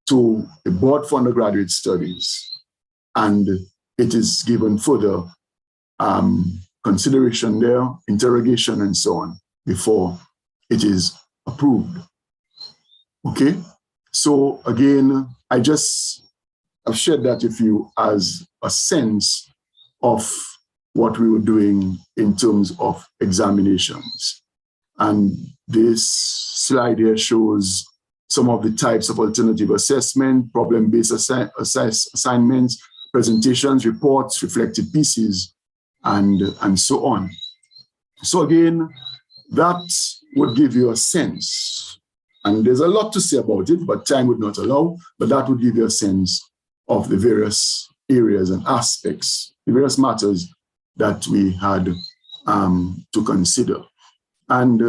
to the board for undergraduate studies, and it is given further consideration there, interrogation, and so on, before it is approved. Okay, so again, I just have shared that with you as a sense of what we were doing in terms of examinations. And this slide here shows some of the types of alternative assessment, problem-based assignments, presentations, reports, reflective pieces, and so on. So again, that would give you a sense, and there's a lot to say about it, but time would not allow, but that would give you a sense of the various areas and aspects, the various matters that we had to consider. And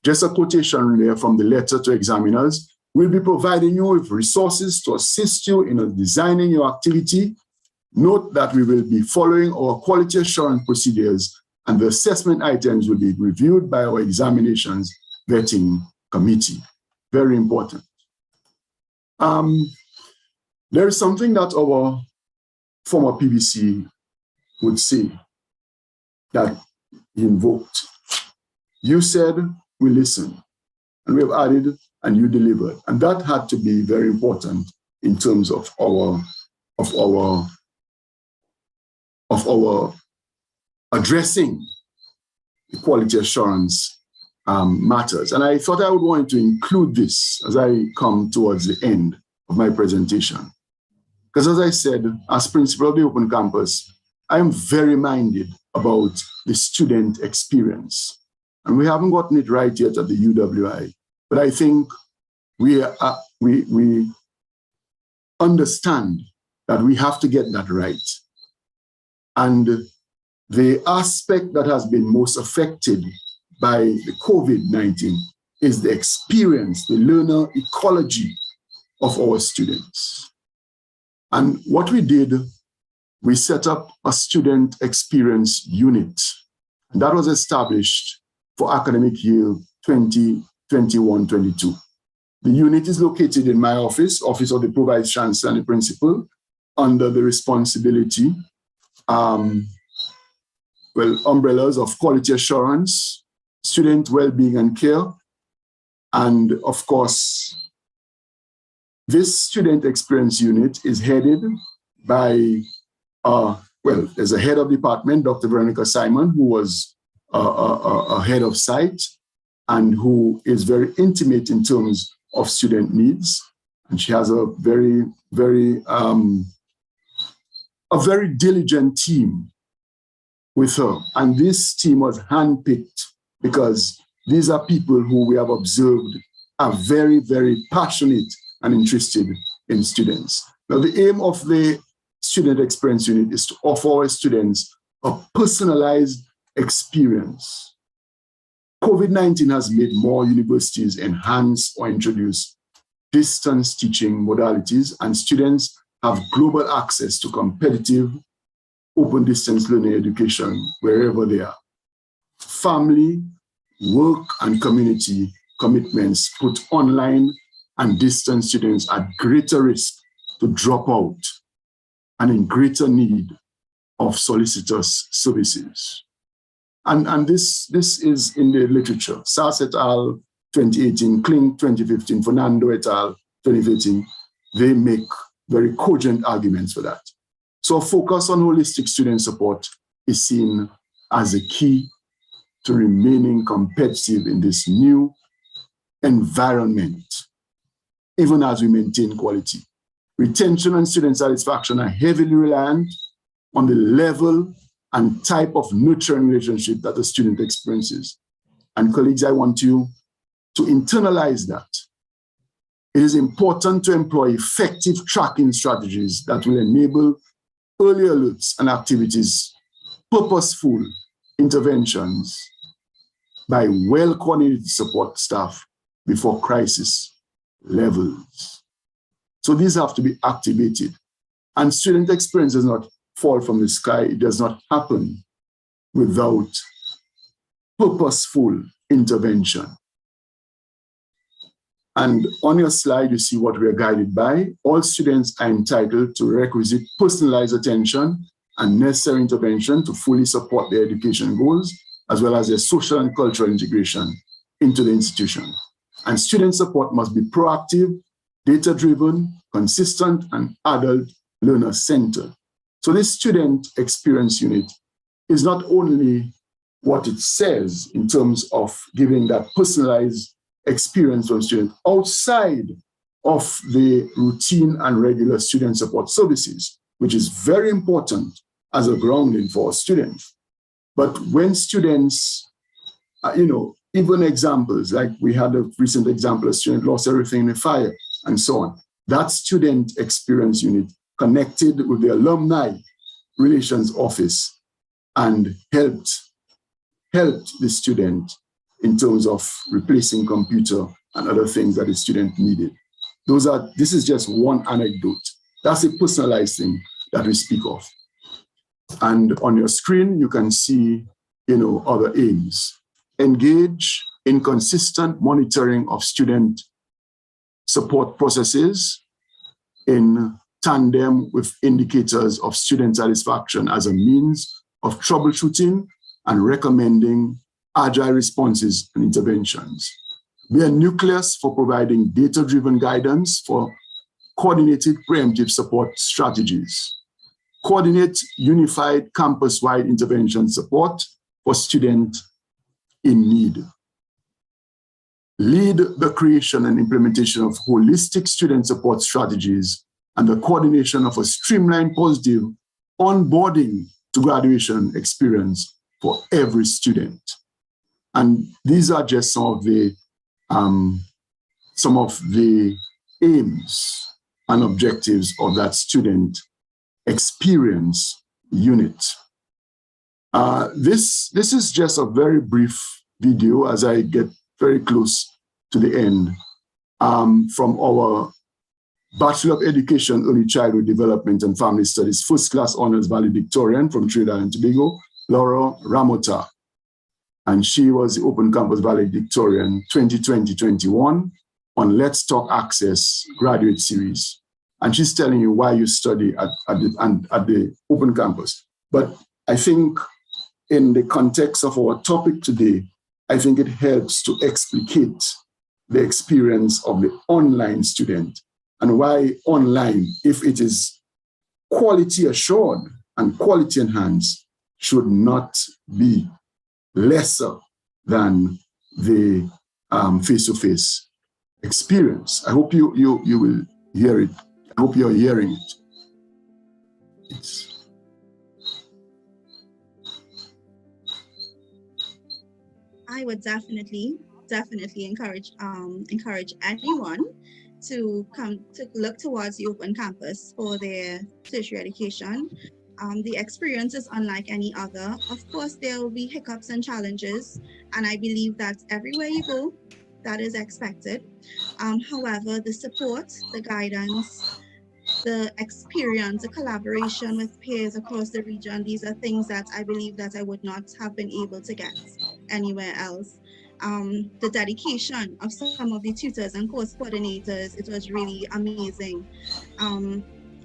just a quotation there from the letter to examiners: we'll be providing you with resources to assist you in designing your activity. Note that we will be following our quality assurance procedures, and the assessment items will be reviewed by our examinations vetting committee. Very important. There is something that our former PVC would say that he invoked. You said, we listen, and we have added, and you delivered. And that had to be very important in terms of our addressing the quality assurance matters. And I thought I would want to include this as I come towards the end of my presentation. Because as I said, as principal of the Open Campus, I am very minded about the student experience. And we haven't gotten it right yet at the UWI, but I think we understand that we have to get that right. And the aspect that has been most affected by the COVID-19 is the experience, the learner ecology of our students. And what we did, we set up a student experience unit. And that was established for academic year 2021-22. The unit is located in my office of the Pro Vice Chancellor and the Principal, under the responsibility, umbrellas of quality assurance, student well-being and care, and of course, this student experience unit is headed by, there's a head of department, Dr. Veronica Simon, who was a head of site and who is very intimate in terms of student needs. And she has a very diligent team with her. And this team was handpicked because these are people who we have observed are very, very passionate and interested in students. Now, the aim of the Student Experience Unit is to offer our students a personalized experience. COVID-19 has made more universities enhance or introduce distance teaching modalities, and students have global access to competitive open distance learning education wherever they are. Family, work, and community commitments put online and distance students at greater risk to drop out and in greater need of solicitors' services. And this is in the literature. Sass et al. 2018, Kling 2015, Fernando et al. 2013, they make very cogent arguments for that. So a focus on holistic student support is seen as a key to remaining competitive in this new environment, even as we maintain quality. Retention and student satisfaction are heavily reliant on the level and type of nurturing relationship that the student experiences. And colleagues, I want you to internalize that. It is important to employ effective tracking strategies that will enable early alerts and activities, purposeful interventions by well-coordinated support staff before crisis levels. So these have to be activated. And student experience does not fall from the sky. It does not happen without purposeful intervention. And on your slide, you see what we are guided by. All students are entitled to requisite personalized attention and necessary intervention to fully support their education goals, as well as their social and cultural integration into the institution. And student support must be proactive, data-driven, consistent, and adult learner-centered. So this student experience unit is not only what it says in terms of giving that personalized experience from students outside of the routine and regular student support services, which is very important as a grounding for students. But when students, even examples, like we had a recent example, a student lost everything in a fire and so on, that student experience unit connected with the alumni relations office and helped the student in terms of replacing computer and other things that the student needed. This is just one anecdote. That's a personalized thing that we speak of. And on your screen, you can see, other aims. Engage inconsistent monitoring of student support processes in tandem with indicators of student satisfaction as a means of troubleshooting and recommending agile responses and interventions. Be a nucleus for providing data-driven guidance for coordinated preemptive support strategies. Coordinate unified campus-wide intervention support for students in need. Lead the creation and implementation of holistic student support strategies and the coordination of a streamlined, positive onboarding to graduation experience for every student. And these are just some of the aims and objectives of that student experience unit. This is just a very brief video as I get very close to the end from our Bachelor of Education, Early Childhood Development and Family Studies, First Class Honors Valedictorian from Trinidad and Tobago, Laura Ramota. And she was the Open Campus Valedictorian 2020-21 on Let's Talk Access graduate series. And she's telling you why you study at the Open Campus. But I think in the context of our topic today, I think it helps to explicate the experience of the online student and why online, if it is quality assured and quality enhanced, should not be lesser than the face-to-face experience. I hope you will hear it. I hope you're hearing it. I would definitely encourage anyone to come to look towards the Open Campus for their tertiary education. The experience is unlike any other. Of course, there will be hiccups and challenges, and I believe that everywhere you go, that is expected. However, the support, the guidance, the experience, the collaboration with peers across the region, these are things that I believe that I would not have been able to get anywhere else. The dedication of some of the tutors and course coordinators, it was really amazing.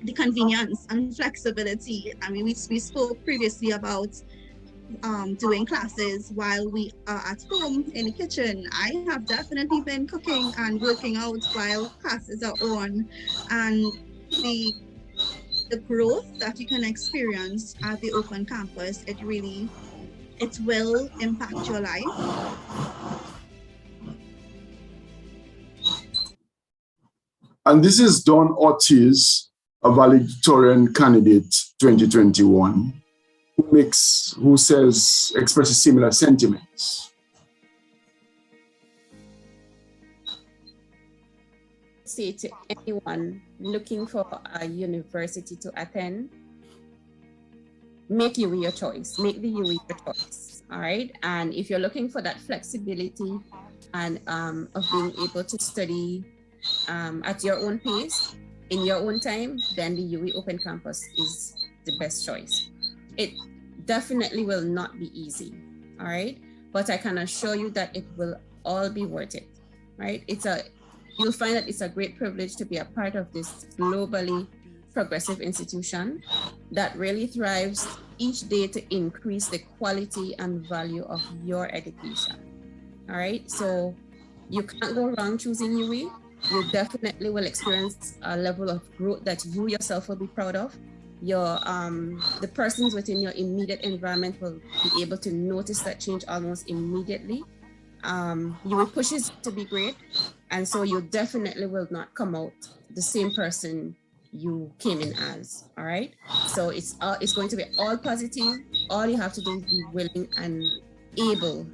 The convenience and flexibility. I mean, we spoke previously about doing classes while we are at home in the kitchen. I have definitely been cooking and working out while classes are on, and the growth that you can experience at the Open Campus, it will impact your life. And this is Dawn Ortiz, a valedictorian candidate 2021, who expresses similar sentiments. Say to anyone looking for a university to attend, make UWI your choice. Make the UWI your choice. All right. And if you're looking for that flexibility and of being able to study at your own pace, in your own time, then the UWI Open Campus is the best choice. It definitely will not be easy. All right. But I can assure you that it will all be worth it. Right. You'll find that it's a great privilege to be a part of this globally progressive institution that really thrives each day to increase the quality and value of your education. All right, so you can't go wrong choosing UWI. You definitely will experience a level of growth that you yourself will be proud of. The persons within your immediate environment will be able to notice that change almost immediately. UWI pushes to be great, and so you definitely will not come out the same person you came in as. All right, so it's going to be all positive. All you have to do is be willing and able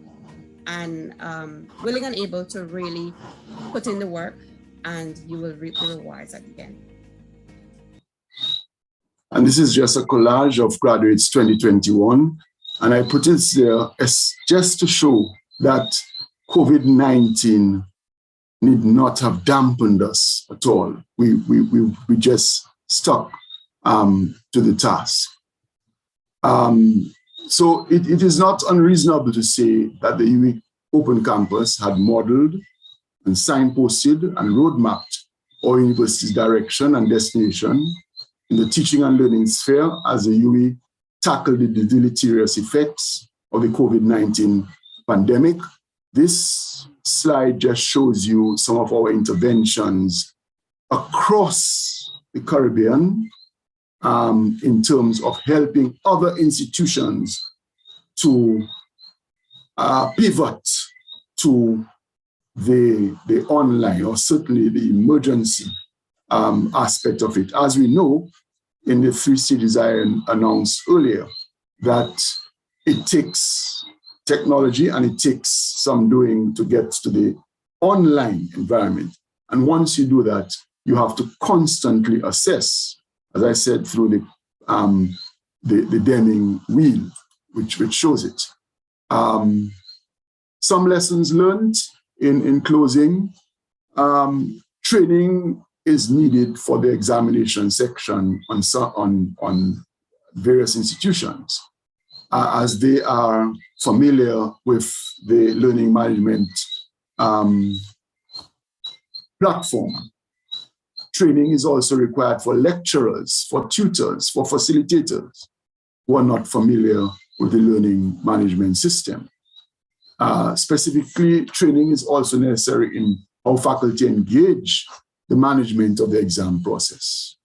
to really put in the work, and you will reap the rewards at the end. And this is just a collage of graduates 2021, and I put it there just to show that COVID-19 need not have dampened us at all. We just stuck to the task. So it is not unreasonable to say that the UWI Open Campus had modeled and signposted and roadmapped our university's direction and destination in the teaching and learning sphere as the UE tackled the deleterious effects of the COVID-19 pandemic. This slide just shows you some of our interventions across the Caribbean in terms of helping other institutions to pivot to the online, or certainly the emergency aspect of it. As we know, in the 3 stages I announced earlier, that it takes technology and it takes some doing to get to the online environment. And once you do that, you have to constantly assess, as I said, through the Deming wheel, which shows it. Some lessons learned in closing. Training is needed for the examination section on various institutions, as they are familiar with the learning management platform. Training is also required for lecturers, for tutors, for facilitators who are not familiar with the learning management system. Specifically, training is also necessary in how faculty engage the management of the exam process.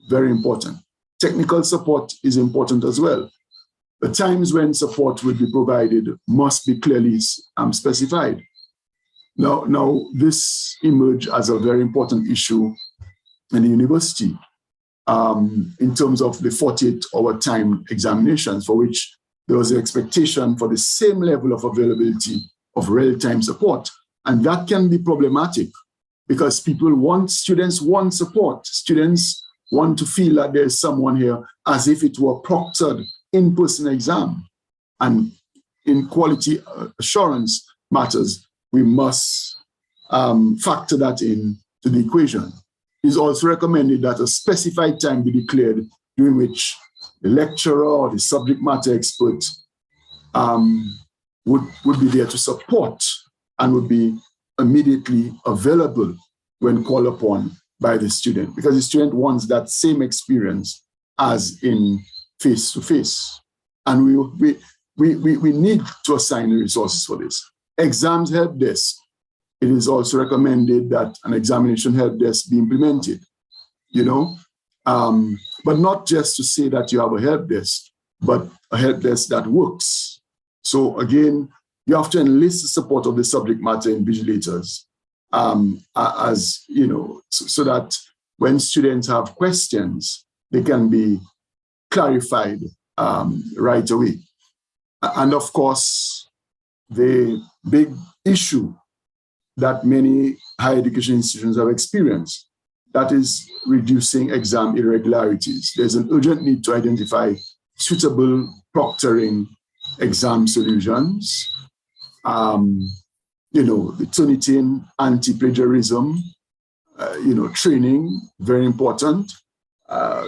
Very important. Technical support is important as well. The times when support will be provided must be clearly specified. Now, this emerged as a very important issue in the university in terms of the 48-hour time examinations, for which there was an expectation for the same level of availability of real-time support. And that can be problematic because students want support. Students want to feel that there's someone here as if it were a proctored in-person exam. And in quality assurance matters, we must factor that in to the equation. It's also recommended that a specified time be declared during which the lecturer or the subject matter expert would be there to support and would be immediately available when called upon by the student, because the student wants that same experience as in face-to-face. And we need to assign the resources for this. Exams help desk. It is also recommended that an examination help desk be implemented, but not just to say that you have a help desk, but a help desk that works. So again, you have to enlist the support of the subject matter invigilators, so that when students have questions, they can be clarified right away. And of course, the big issue that many higher education institutions have experienced, that is reducing exam irregularities. There's an urgent need to identify suitable proctoring exam solutions. The Turnitin anti-plagiarism, training, very important.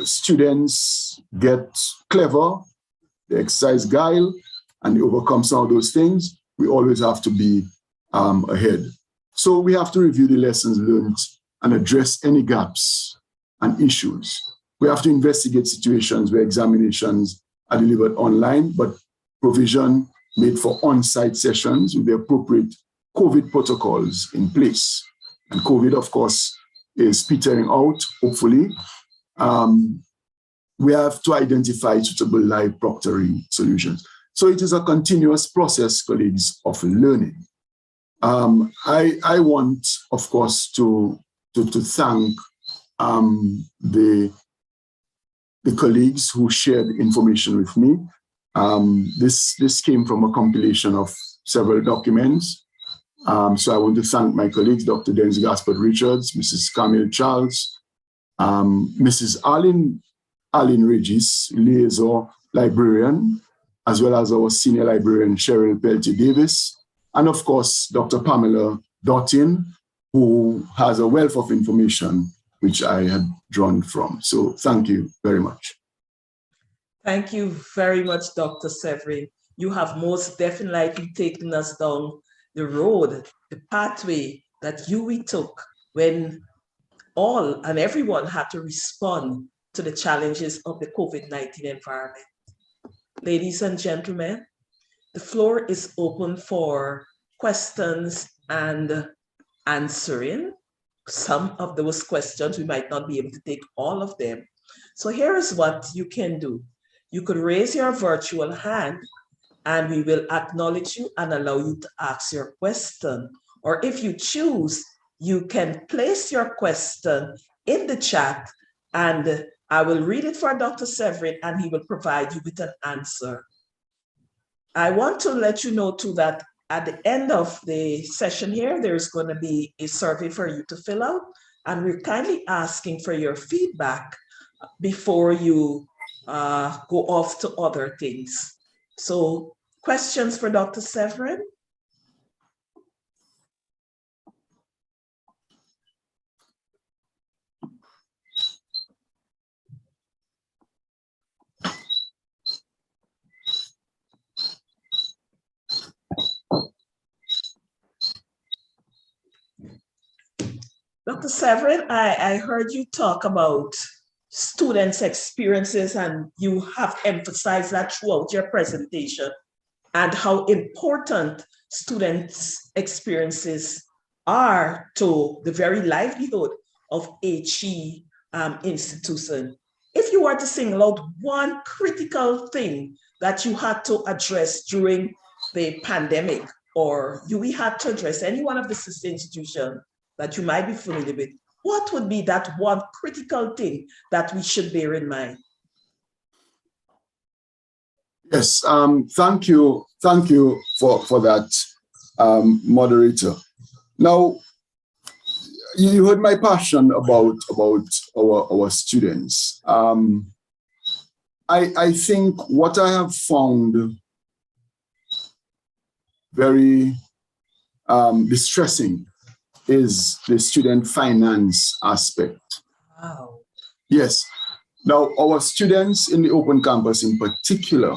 Students get clever, they exercise guile, and they overcome some of those things. We always have to be ahead. So we have to review the lessons learned and address any gaps and issues. We have to investigate situations where examinations are delivered online, but provision made for on-site sessions with the appropriate COVID protocols in place. And COVID, of course, is petering out, hopefully. We have to identify suitable live proctoring solutions. So it is a continuous process, colleagues, of learning. I want, of course, to thank the colleagues who shared information with me. This came from a compilation of several documents. So I want to thank my colleagues, Dr. Dennis Gaspard Richards, Mrs. Camille Charles, Mrs. Arlene Regis, liaison librarian, as well as our senior librarian, Cheryl Peltier Davis, and of course, Dr. Pamela Dottin, who has a wealth of information which I had drawn from. So thank you very much. Thank you very much, Dr. Severin. You have most definitely taken us down the road, the pathway that we took when all and everyone had to respond to the challenges of the COVID-19 environment. Ladies and gentlemen, the floor is open for questions and answering. Some of those questions, we might not be able to take all of them. So here is what you can do. You could raise your virtual hand and we will acknowledge you and allow you to ask your question. Or if you choose, you can place your question in the chat and I will read it for Dr. Severin and he will provide you with an answer. I want to let you know too that at the end of the session here, there's going to be a survey for you to fill out, and we're kindly asking for your feedback before you go off to other things. So, questions for Dr. Severin? Dr. Severin, I heard you talk about students' experiences and you have emphasized that throughout your presentation and how important students' experiences are to the very livelihood of HE institution. If you were to single out one critical thing that you had to address during the pandemic, or we had to address any one of the sister institutions that you might be familiar with, what would be that one critical thing that we should bear in mind? Yes, thank you for that, moderator. Now, you heard my passion about our students. I think what I have found very distressing is the student finance aspect. Wow. Yes. Now, our students in the open campus in particular,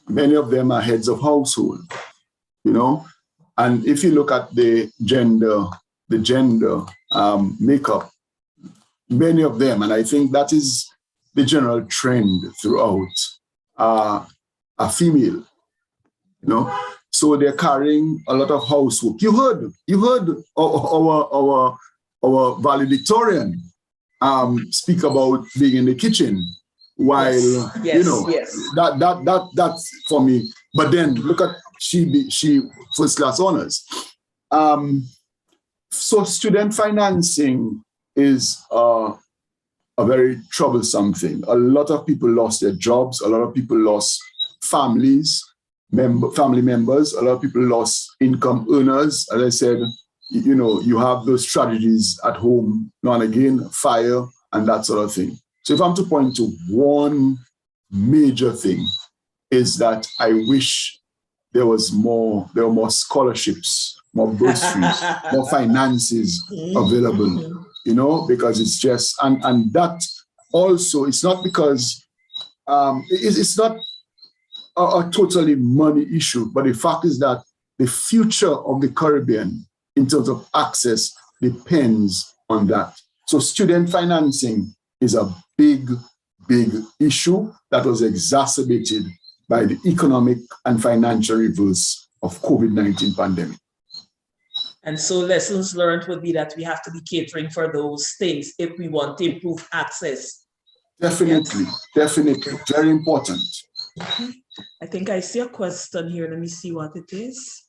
many of them are heads of household, you know, and if you look at the gender makeup, many of them, and I think that is the general trend throughout, are female, you know. So they're carrying a lot of housework. You heard our valedictorian speak about being in the kitchen while yes, that's for me. But then look at she first class honors. So student financing is a very troublesome thing. A lot of people lost their jobs. A lot of people lost family members. A lot of people lost income earners. As I said, you know, you have those strategies at home now and again, fire and that sort of thing. So if I'm to point to one major thing, is that I wish there were more scholarships, more bursaries, more finances available, you know, because it's just, and that also, it's not because, it's not a totally money issue, but the fact is that the future of the Caribbean in terms of access depends on that. So student financing is a big issue that was exacerbated by the economic and financial reverse of COVID-19 pandemic. And so lessons learned would be that we have to be catering for those things if we want to improve access. Definitely, definitely, very important. I think I see a question here. Let me see what it is.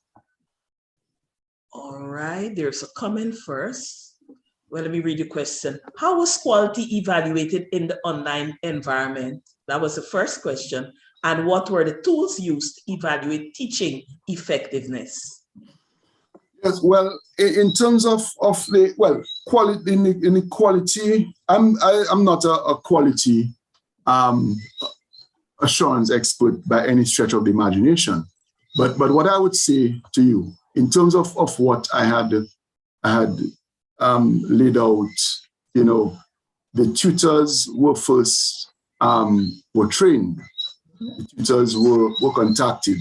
All right, there's a comment first. Well, let me read the question. How was quality evaluated in the online environment? That was the first question. And what were the tools used to evaluate teaching effectiveness? Yes, well, in terms of the quality, inequality, I'm not a quality assurance expert by any stretch of the imagination, but what I would say to you in terms of what I had laid out, you know, the tutors were first were trained, the tutors were contacted,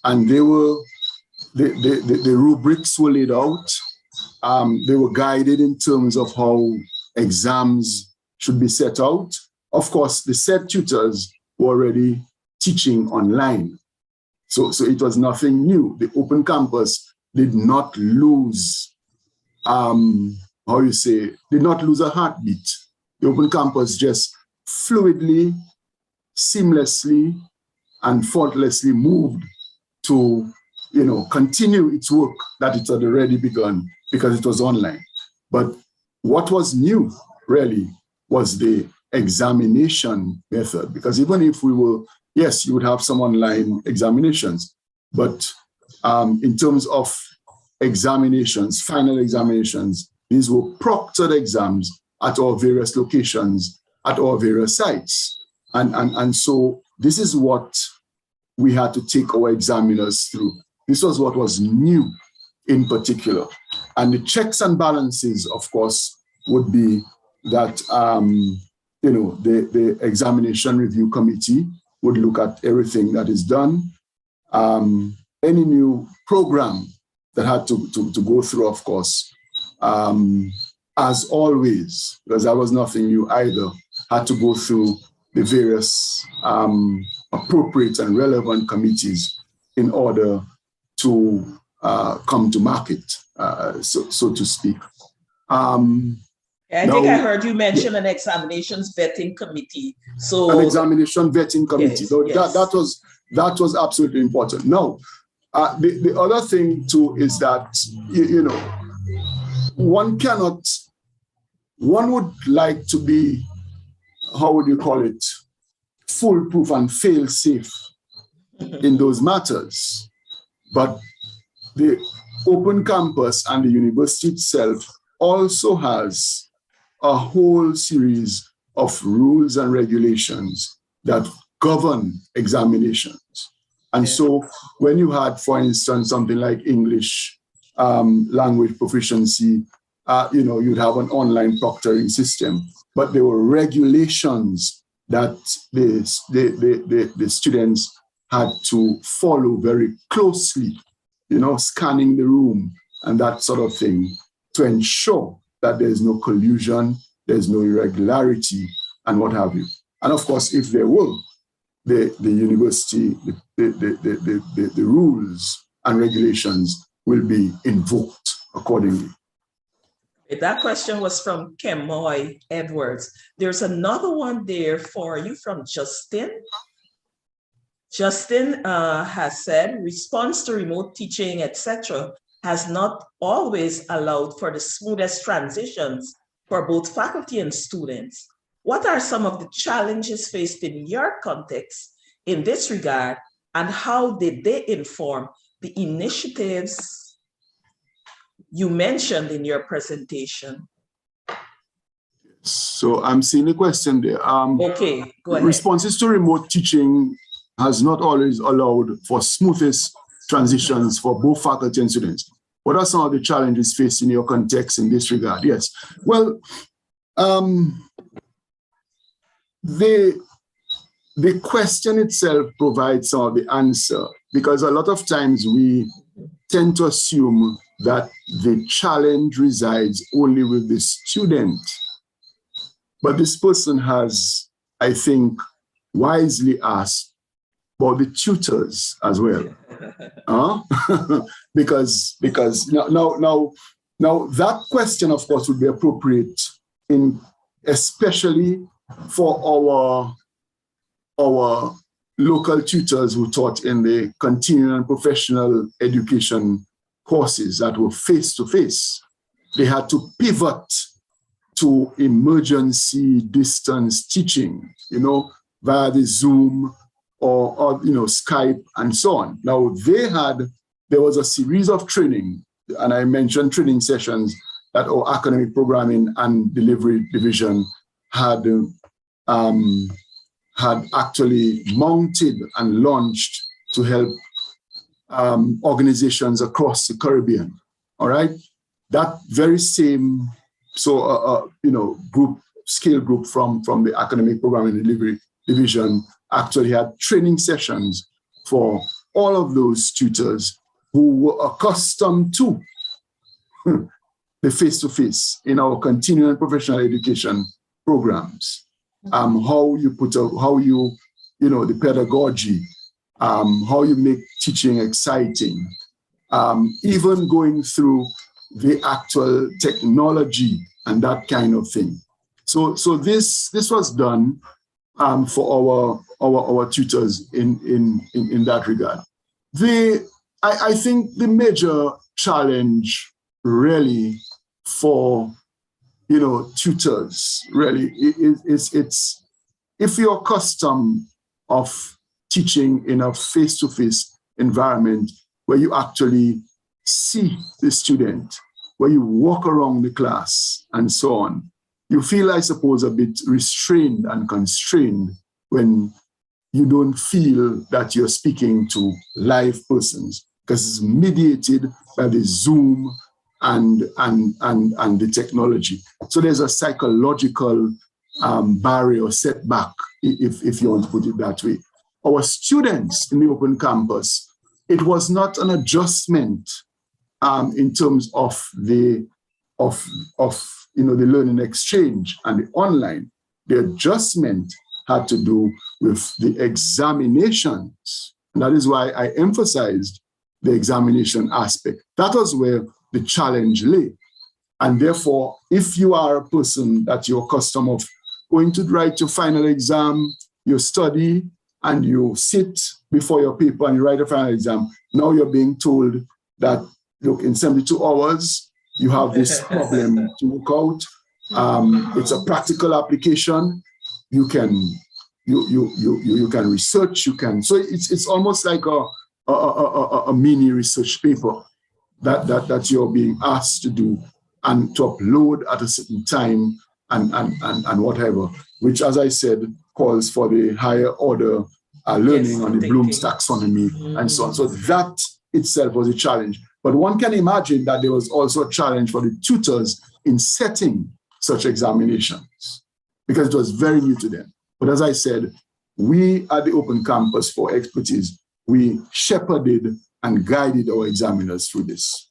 and they were, the rubrics were laid out. They were guided in terms of how exams should be set out. Of course, the said tutors were already teaching online. So it was nothing new. The Open Campus did not lose, did not lose a heartbeat. The Open Campus just fluidly, seamlessly, and faultlessly moved to, continue its work that it had already begun because it was online. But what was new, really, was the examination method. Because even if we were, yes, you would have some online examinations, but in terms of examinations, final examinations, these were proctored exams at our various locations, at our various sites. And so this is what we had to take our examiners through. This was what was new in particular. And the checks and balances, of course, would be that, the examination review committee would look at everything that is done. Any new program that had to go through, of course, as always, because that was nothing new either, had to go through the various appropriate and relevant committees in order to come to market, so to speak. I think I heard you mention an examinations vetting committee. So an examination vetting committee. Yes, so yes. That was absolutely important. Now, the other thing too is that one would like to be, how would you call it, foolproof and fail-safe in those matters. But the Open Campus and the university itself also has a whole series of rules and regulations that govern examinations. And so when you had, for instance, something like English language proficiency, you'd have an online proctoring system, but there were regulations that the students had to follow very closely, scanning the room and that sort of thing to ensure that there's no collusion, there's no irregularity, and what have you. And of course, if there were, the university, the rules and regulations will be invoked accordingly. That question was from Kemoy Edwards. There's another one there for you from Justin. Justin has said, response to remote teaching, etc., has not always allowed for the smoothest transitions for both faculty and students. What are some of the challenges faced in your context in this regard, and how did they inform the initiatives you mentioned in your presentation? So I'm seeing the question there. Okay, go ahead. Responses to remote teaching has not always allowed for smoothest transitions for both faculty and students. What are some of the challenges faced in your context in this regard? Yes, well, the question itself provides some of the answer, because a lot of times we tend to assume that the challenge resides only with the student. But this person has, I think, wisely asked about the tutors as well. Because now that question, of course, would be appropriate especially for our local tutors who taught in the continuing and professional education courses that were face-to-face. They had to pivot to emergency distance teaching, via the Zoom or Skype and so on. Now there was a series of training, and I mentioned training sessions that our academic programming and delivery division had actually mounted and launched to help organizations across the Caribbean. All right, that very same skill group from the academic programming and delivery division actually had training sessions for all of those tutors who were accustomed to the face-to-face in our continuing professional education programs. How you put up, the pedagogy, how you make teaching exciting, even going through the actual technology and that kind of thing. So this was done for our tutors in that regard. I think the major challenge really for tutors really it's if you're accustomed of teaching in a face-to-face environment where you actually see the student, where you walk around the class and so on, you feel, I suppose, a bit restrained and constrained when you don't feel that you're speaking to live persons, because it's mediated by the Zoom and the technology. So there's a psychological barrier or setback, if you want to put it that way. Our students in the open campus, it was not an adjustment in terms of the learning exchange and the online. The adjustment had to do with the examinations. And that is why I emphasized the examination aspect. That was where the challenge lay. And therefore, if you are a person that you're accustomed of going to write your final exam, you study, and you sit before your paper and you write a final exam, now you're being told that, look, in 72 hours, you have this problem to work out. It's a practical application. You can research. So it's almost like a mini research paper that you're being asked to do and to upload at a certain time and whatever, which, as I said, calls for the higher order learning on the Bloom's taxonomy and so on. So that itself was a challenge. But one can imagine that there was also a challenge for the tutors in setting such examinations, because it was very new to them. But as I said, we at the Open Campus for Expertise, we shepherded and guided our examiners through this.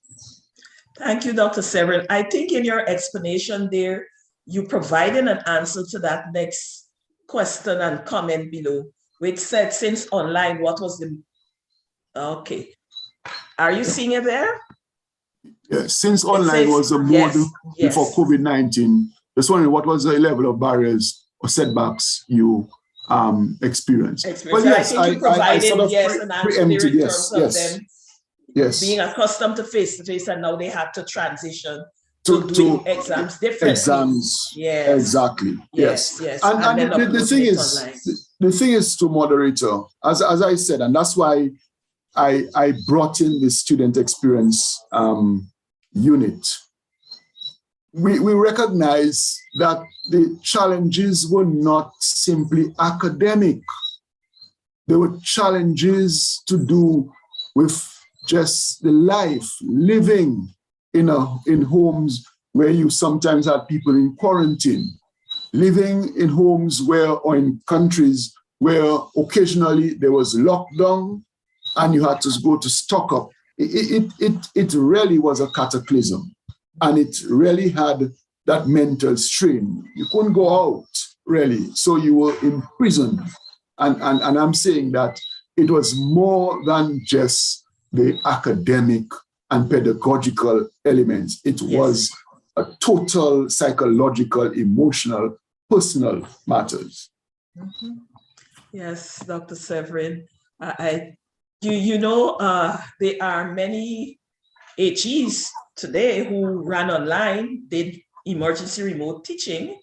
Thank you, Dr. Severin. I think in your explanation there, you provided an answer to that next question and comment below, which said, since online, what was the... Okay. Are you seeing it there? Yes, since online was a mode before COVID-19, just wondering what was the level of barriers or setbacks you experienced? Well, yes, I think you provided sort of an answer there in terms of them yes. being accustomed to face-to-face, and now they had to transition to doing exams differently. Exams, yes. Exactly, yes. And the thing is, to moderator, as I said, and that's why I brought in the student experience unit. We recognize that the challenges were not simply academic. There were challenges to do with just the life, living in homes where you sometimes had people in quarantine, living in homes or in countries where occasionally there was lockdown and you had to go to stock up. It really was a cataclysm, and it really had that mental strain. You couldn't go out, really, so you were imprisoned. And I'm saying that it was more than just the academic and pedagogical elements. It was a total psychological, emotional, personal matters. Mm-hmm. Yes, Dr. Severin. There are many HEs today who ran online, did emergency remote teaching,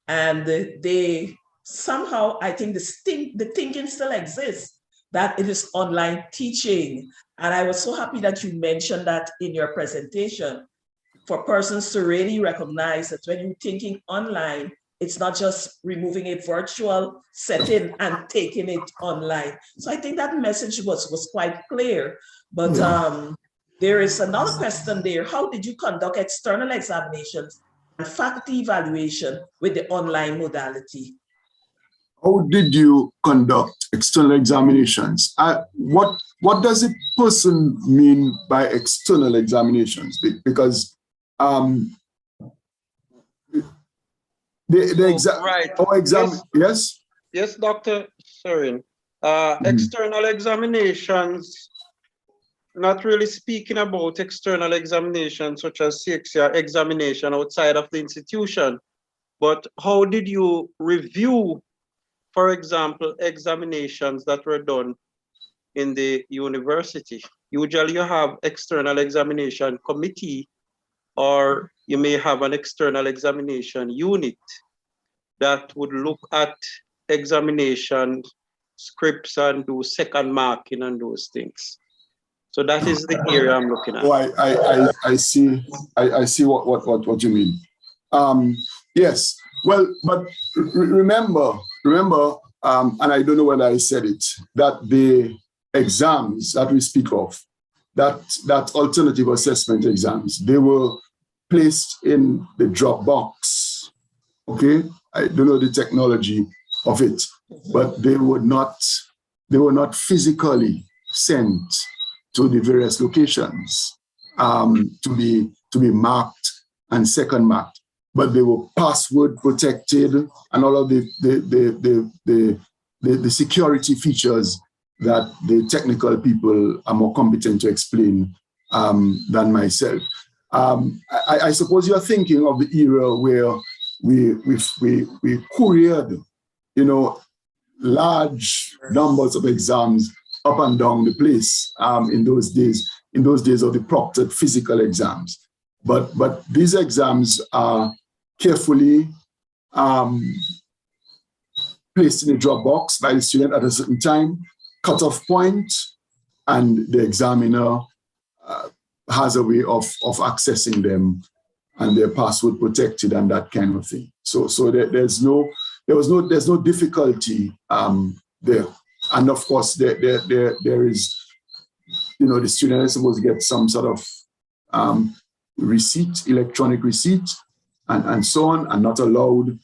and they somehow, I think the thinking still exists that it is online teaching. And I was so happy that you mentioned that in your presentation, for persons to really recognize that when you're thinking online, it's not just removing a virtual setting and taking it online. So I think that message was quite clear. But there is another question there. How did you conduct external examinations and faculty evaluation with the online modality? How did you conduct external examinations? What does a person mean by external examinations? Because the exam, right. our exam, yes? Yes, Dr. Sorin. External examinations, not really speaking about external examinations such as CXR examination outside of the institution, but how did you review, for example, examinations that were done in the university? Usually you have external examination committee, or you may have an external examination unit that would look at examination scripts and do second marking and those things. So that is the area I'm looking at. Oh, I see. I see what you mean. Yes. Well, but remember, and I don't know whether I said it, that the exams that we speak of, that alternative assessment exams, they were placed in the Dropbox. Okay, I don't know the technology of it, but they were not physically sent to the various locations to be marked and second marked, but they were password protected and all of the security features that the technical people are more competent to explain than myself. I suppose you're thinking of the era where we couriered, large numbers of exams up and down the place in those days of the proctored physical exams. But these exams are carefully placed in a Dropbox by the student at a certain time, cutoff point, and the examiner has a way of accessing them, and they're password protected and that kind of thing. So there's no difficulty there. And of course, there is, the student is supposed to get some sort of receipt, electronic receipt, and so on, and not allowed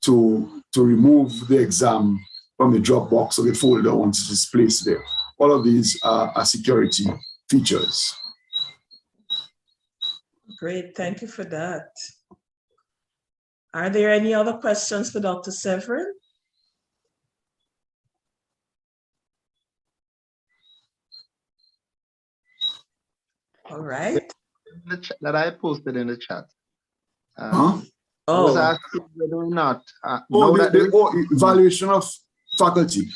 to remove the exam from the Dropbox or the folder once it is placed there. All of these are security features. Great, thank you for that. Are there any other questions for Dr. Severin? All right. That I posted in the chat. Huh? I was asking whether or not. The evaluation of faculty.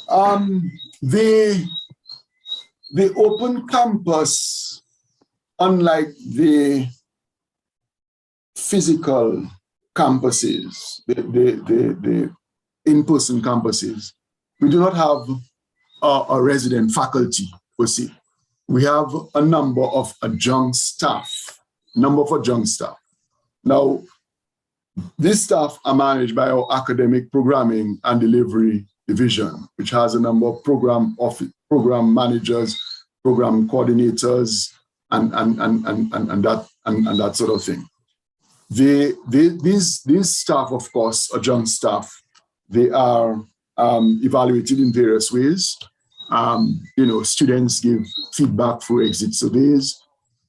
The open campus, unlike the physical campuses, the in-person campuses, we do not have a resident faculty per se. We have a number of adjunct staff. Now, these staff are managed by our academic programming and delivery division, which has a number of program managers, program coordinators, and that sort of thing. These staff, of course, adjunct staff, they are evaluated in various ways. Students give feedback through exit surveys,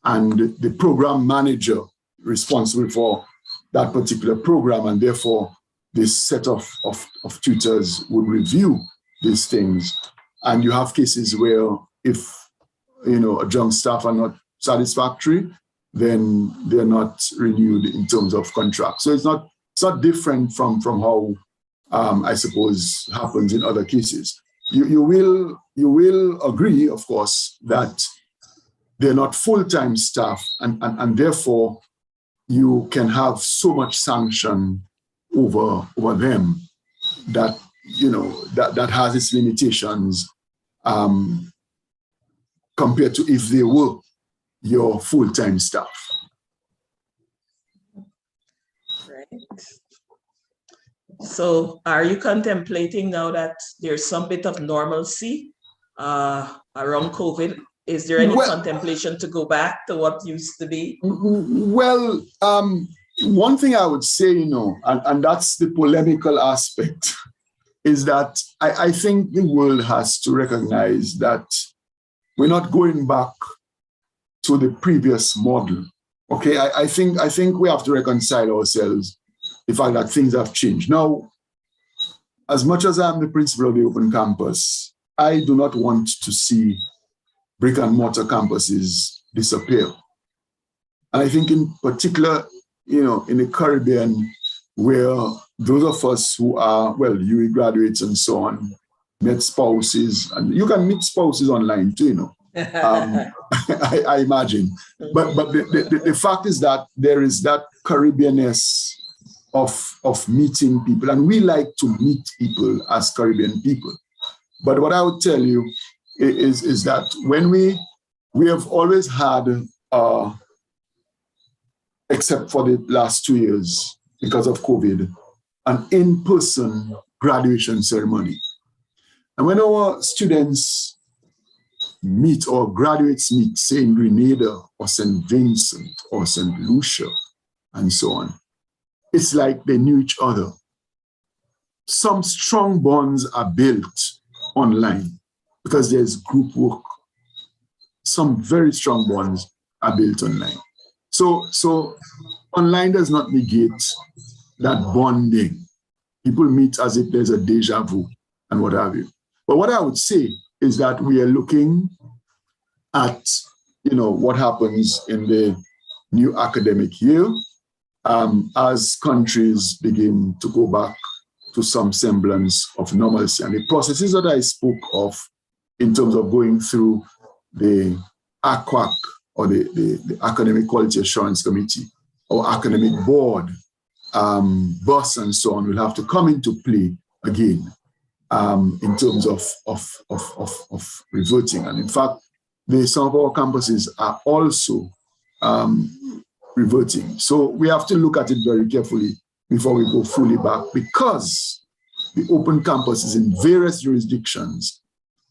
and the program manager responsible for that particular program, and therefore this set of tutors would review these things. And you have cases where if adjunct staff are not satisfactory, then they're not renewed in terms of contract. So it's not different from how I suppose happens in other cases. You will agree, of course, that they're not full-time staff, and therefore you can have so much sanction over them that that has its limitations compared to if they were your full-time staff. Right. So are you contemplating now that there's some bit of normalcy around COVID? Is there any contemplation to go back to what used to be? Well, one thing I would say, and that's the polemical aspect, is that I think the world has to recognize that we're not going back to the previous model. Okay, I think we have to reconcile ourselves the fact that things have changed. Now, as much as I'm the principal of the Open Campus, I do not want to see brick and mortar campuses disappear. And I think in particular, in the Caribbean, where those of us who are, well, UE graduates and so on, met spouses, and you can meet spouses online too, I imagine. But the fact is that there is that Caribbeanness of meeting people, and we like to meet people as Caribbean people. But what I would tell you is that when we have always had, except for the last 2 years because of COVID, an in-person graduation ceremony. And when our students meet or graduates meet, say in Grenada or St. Vincent or St. Lucia and so on, it's like they knew each other. Some strong bonds are built online because there's group work. Some very strong bonds are built online. So online does not negate that bonding. People meet as if there's a deja vu and what have you. But what I would say is that we are looking at, what happens in the new academic year as countries begin to go back to some semblance of normalcy. And the processes that I spoke of in terms of going through the ACQUAC or the Academic Quality Assurance Committee or Academic Board, BUS and so on will have to come into play again in terms of reverting. And in fact, some of our campuses are also reverting. So we have to look at it very carefully before we go fully back, because the Open Campus is in various jurisdictions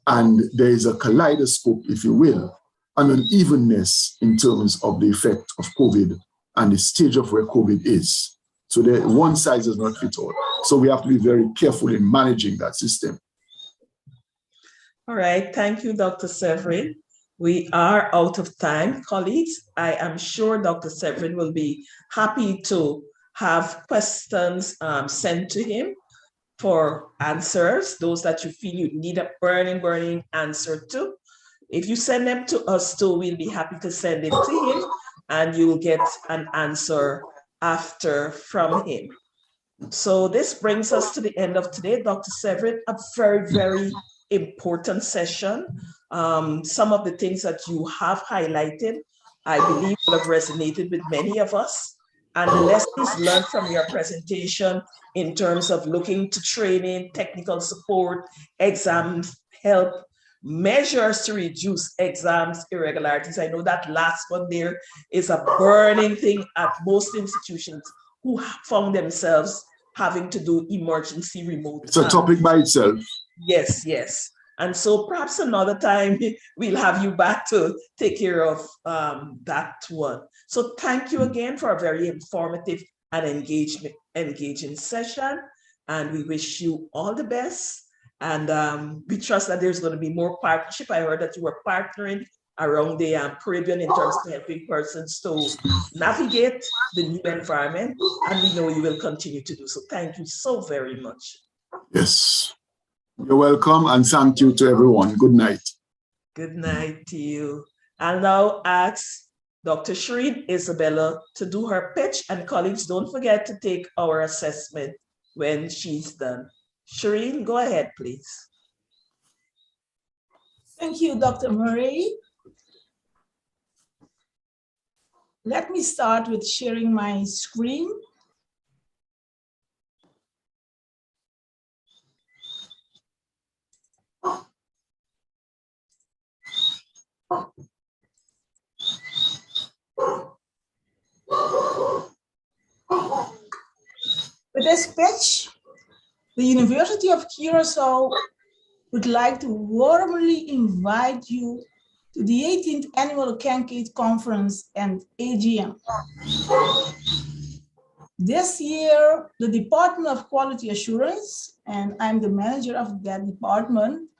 and there is a kaleidoscope, if you will, an unevenness in terms of the effect of COVID and the stage of where COVID is. So one size does not fit all. So we have to be very careful in managing that system. All right, thank you, Dr. Severin. We are out of time, colleagues. I am sure Dr. Severin will be happy to have questions sent to him for answers, those that you feel you need a burning answer to. If you send them to us too, we'll be happy to send it to him and you'll get an answer after from him. So this brings us to the end of today. Dr. Severin, a very, very important session. Some of the things that you have highlighted, I believe will have resonated with many of us. And the lessons learned from your presentation in terms of looking to training, technical support, exams help, measures to reduce exams irregularities. I know that last one there is a burning thing at most institutions who found themselves having to do emergency remote. It's a topic by itself. Yes, yes. And so perhaps another time we'll have you back to take care of that one. So thank you again for a very informative and engaging session. And we wish you all the best. And we trust that there's going to be more partnership. I heard that you were partnering around the Caribbean in terms of helping persons to navigate the new environment. And we know you will continue to do so. Thank you so very much. Yes. You're welcome, and thank you to everyone. Good night. Good night to you. I'll now ask Dr. Shireen Isabella to do her pitch, and colleagues, don't forget to take our assessment when she's done. Shireen, go ahead, please. Thank you, Dr. Murray. Let me start with sharing my screen. With this pitch, the University of Curaçao would like to warmly invite you to the 18th Annual CANCAID Conference and AGM. This year, the Department of Quality Assurance and I'm the manager of that department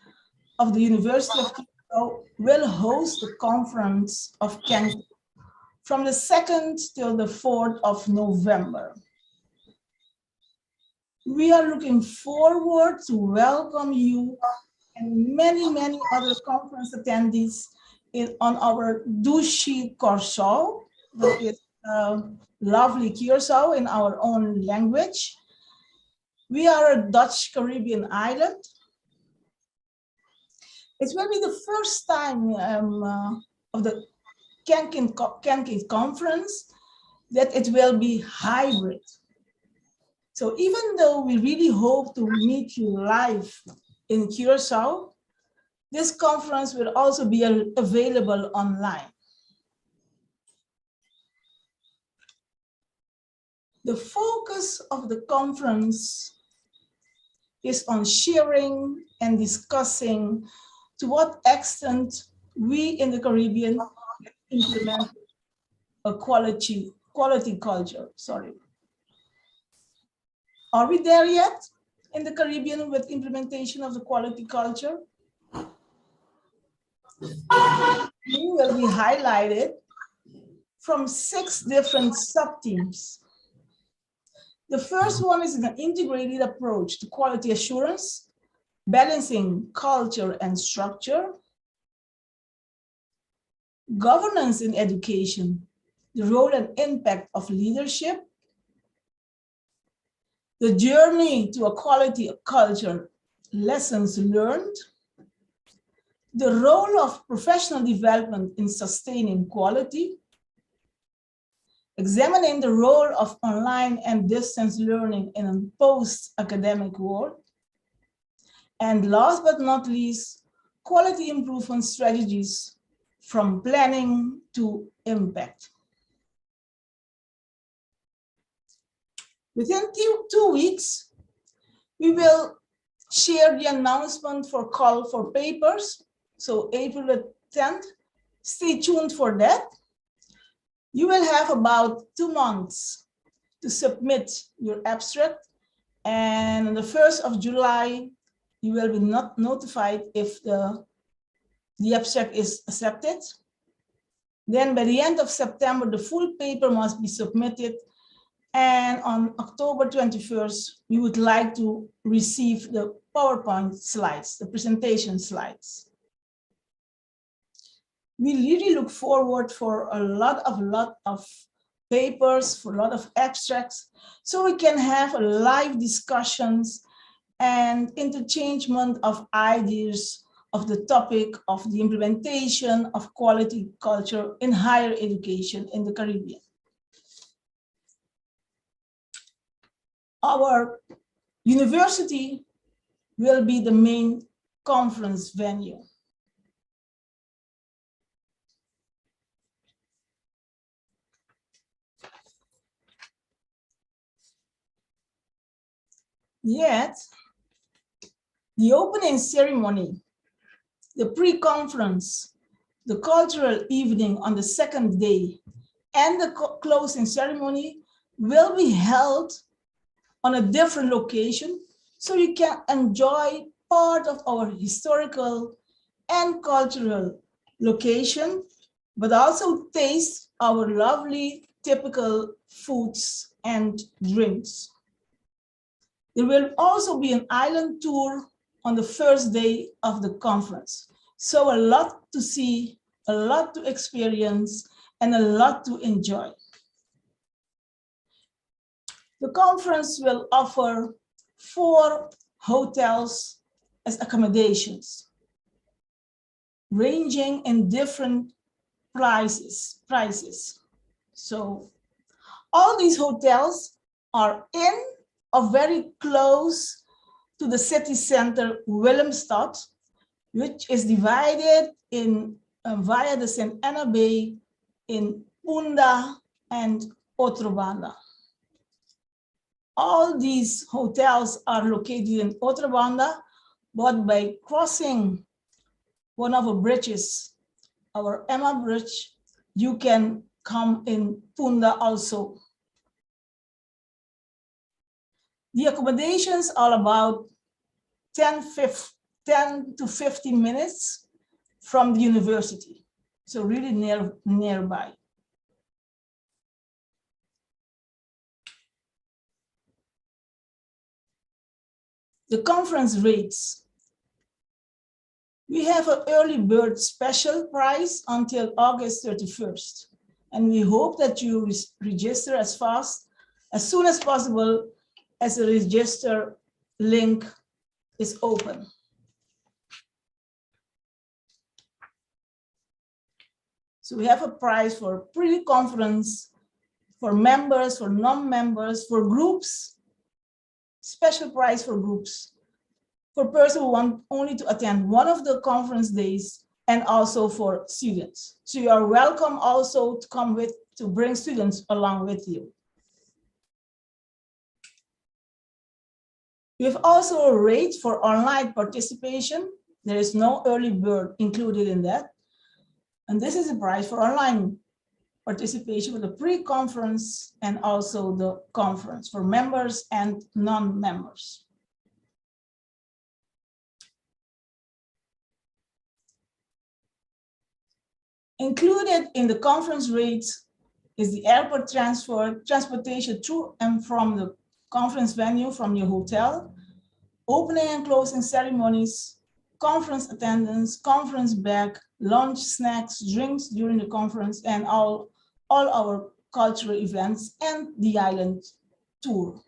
of the University of Quito, will host the conference of Kenke from the 2nd till the 4th of November. We are looking forward to welcome you and many, many other conference attendees on our Douche Curaçao, that is lovely Curaçao in our own language. We are a Dutch Caribbean island. It will be the first time of the Kenke conference that it will be hybrid. So even though we really hope to meet you live in Curaçao, this conference will also be available online. The focus of the conference is on sharing and discussing to what extent we in the Caribbean implement a quality culture, Are we there yet in the Caribbean with implementation of the quality culture? We will be highlighted from 6 different sub-themes. The first one is an integrated approach to quality assurance, balancing culture and structure. Governance in education, the role and impact of leadership. The journey to a quality culture, lessons learned. The role of professional development in sustaining quality. Examining the role of online and distance learning in a post-academic world. And last but not least, quality improvement strategies from planning to impact. Within 2 weeks, we will share the announcement for call for papers. So April the 10th, stay tuned for that. You will have about 2 months to submit your abstract. And on the 1st of July, you will be notified if the abstract is accepted. Then by the end of September, the full paper must be submitted. And on October 21st, we would like to receive the PowerPoint slides, the presentation slides. We really look forward for a lot of papers, for a lot of abstracts, so we can have live discussions and interchangement of ideas of the topic of the implementation of quality culture in higher education in the Caribbean. Our university will be the main conference venue. Yet, the opening ceremony, the pre-conference, the cultural evening on the 2nd day, and the closing ceremony will be held on a different location, so you can enjoy part of our historical and cultural location, but also taste our lovely typical foods and drinks. There will also be an island tour on the 1st day of the conference. So a lot to see, a lot to experience, and a lot to enjoy. The conference will offer 4 hotels as accommodations, ranging in different prices. So all these hotels are in or very close to the city center, Willemstad, which is divided in via the St. Anna Bay in Punda and Otrobanda. All these hotels are located in Otrobanda, but by crossing one of the bridges, our Emma Bridge, you can come in Punda also. The accommodations are about 10 to 15 minutes from the university. So really nearby. The conference rates. We have an early bird special price until August 31st. And we hope that you register as soon as possible as the register link is open. So we have a price for pre-conference, for members, for non-members, for groups, special price for groups, for persons who want only to attend one of the conference days, and also for students. So you are welcome also to bring students along with you. We have also a rate for online participation. There is no early bird included in that. And this is the price for online participation for the pre-conference and also the conference for members and non-members. Included in the conference rates is the airport transportation to and from the conference venue from your hotel, opening and closing ceremonies, conference attendance, conference bag, lunch, snacks, drinks during the conference, and all our cultural events and the island tour.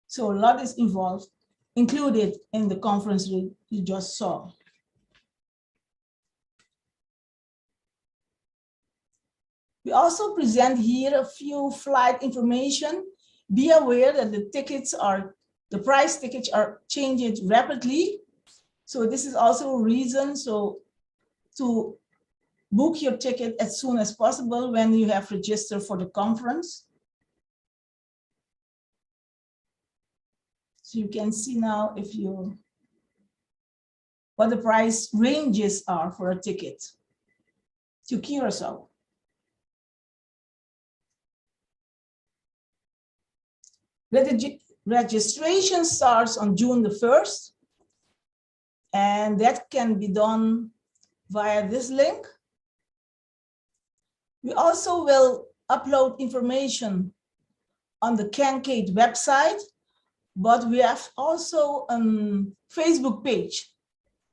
So a lot is involved, included in the conference you just saw. We also present here a few flight information. Be aware that the price tickets are changing rapidly. So this is also a reason to book your ticket as soon as possible when you have registered for the conference. So you can see now what the price ranges are for a ticket to Curacao. Registration starts on June the 1st, and that can be done via this link. We also will upload information on the CanCade website, but we have also a Facebook page.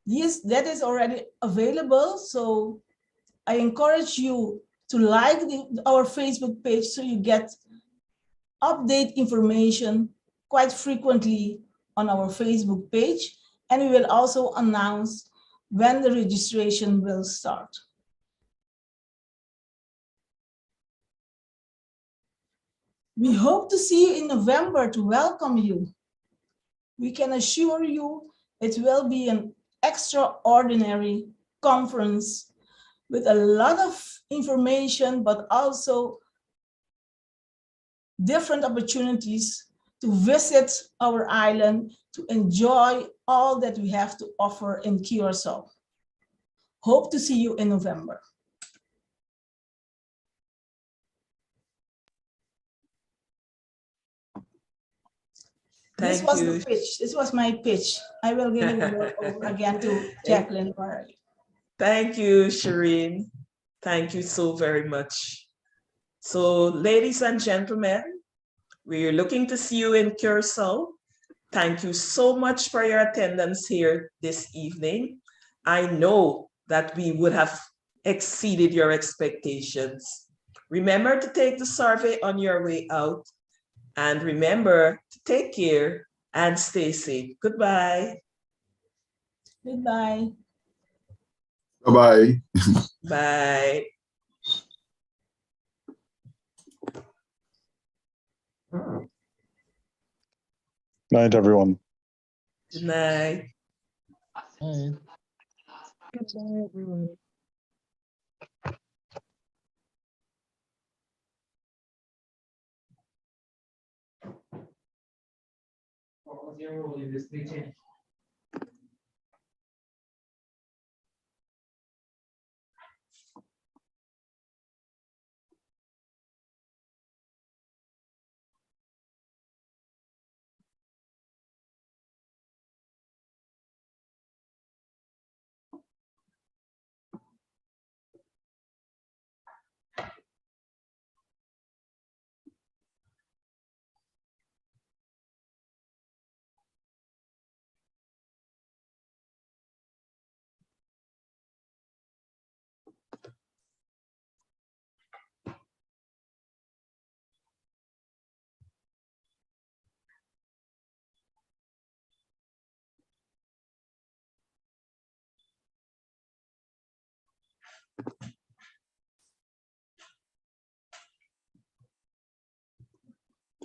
Yes, that is already available, so I encourage you to like our Facebook page so you get update information quite frequently on our Facebook page, and we will also announce when the registration will start. We hope to see you in November to welcome you. We can assure you it will be an extraordinary conference with a lot of information, but also different opportunities to visit our island, to enjoy all that we have to offer in Curacao. Hope to see you in November. This was the pitch. This was my pitch. I will give the word over again to Jacqueline Murray. Thank you, Shireen. Thank you so very much. So, ladies and gentlemen, we're looking to see you in Curacao. Thank you so much for your attendance here this evening. I know that we would have exceeded your expectations. Remember to take the survey on your way out, and remember to take care and stay safe. Goodbye. Goodbye. Bye-bye. Bye. Night, everyone. Good night. Night. Good night, everyone. What was your role in this meeting?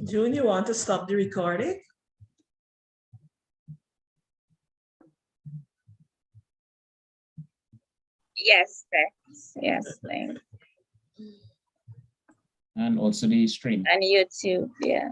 June, you want to stop the recording? Yes, thanks. Yes, thanks. And also the stream. And YouTube, yeah.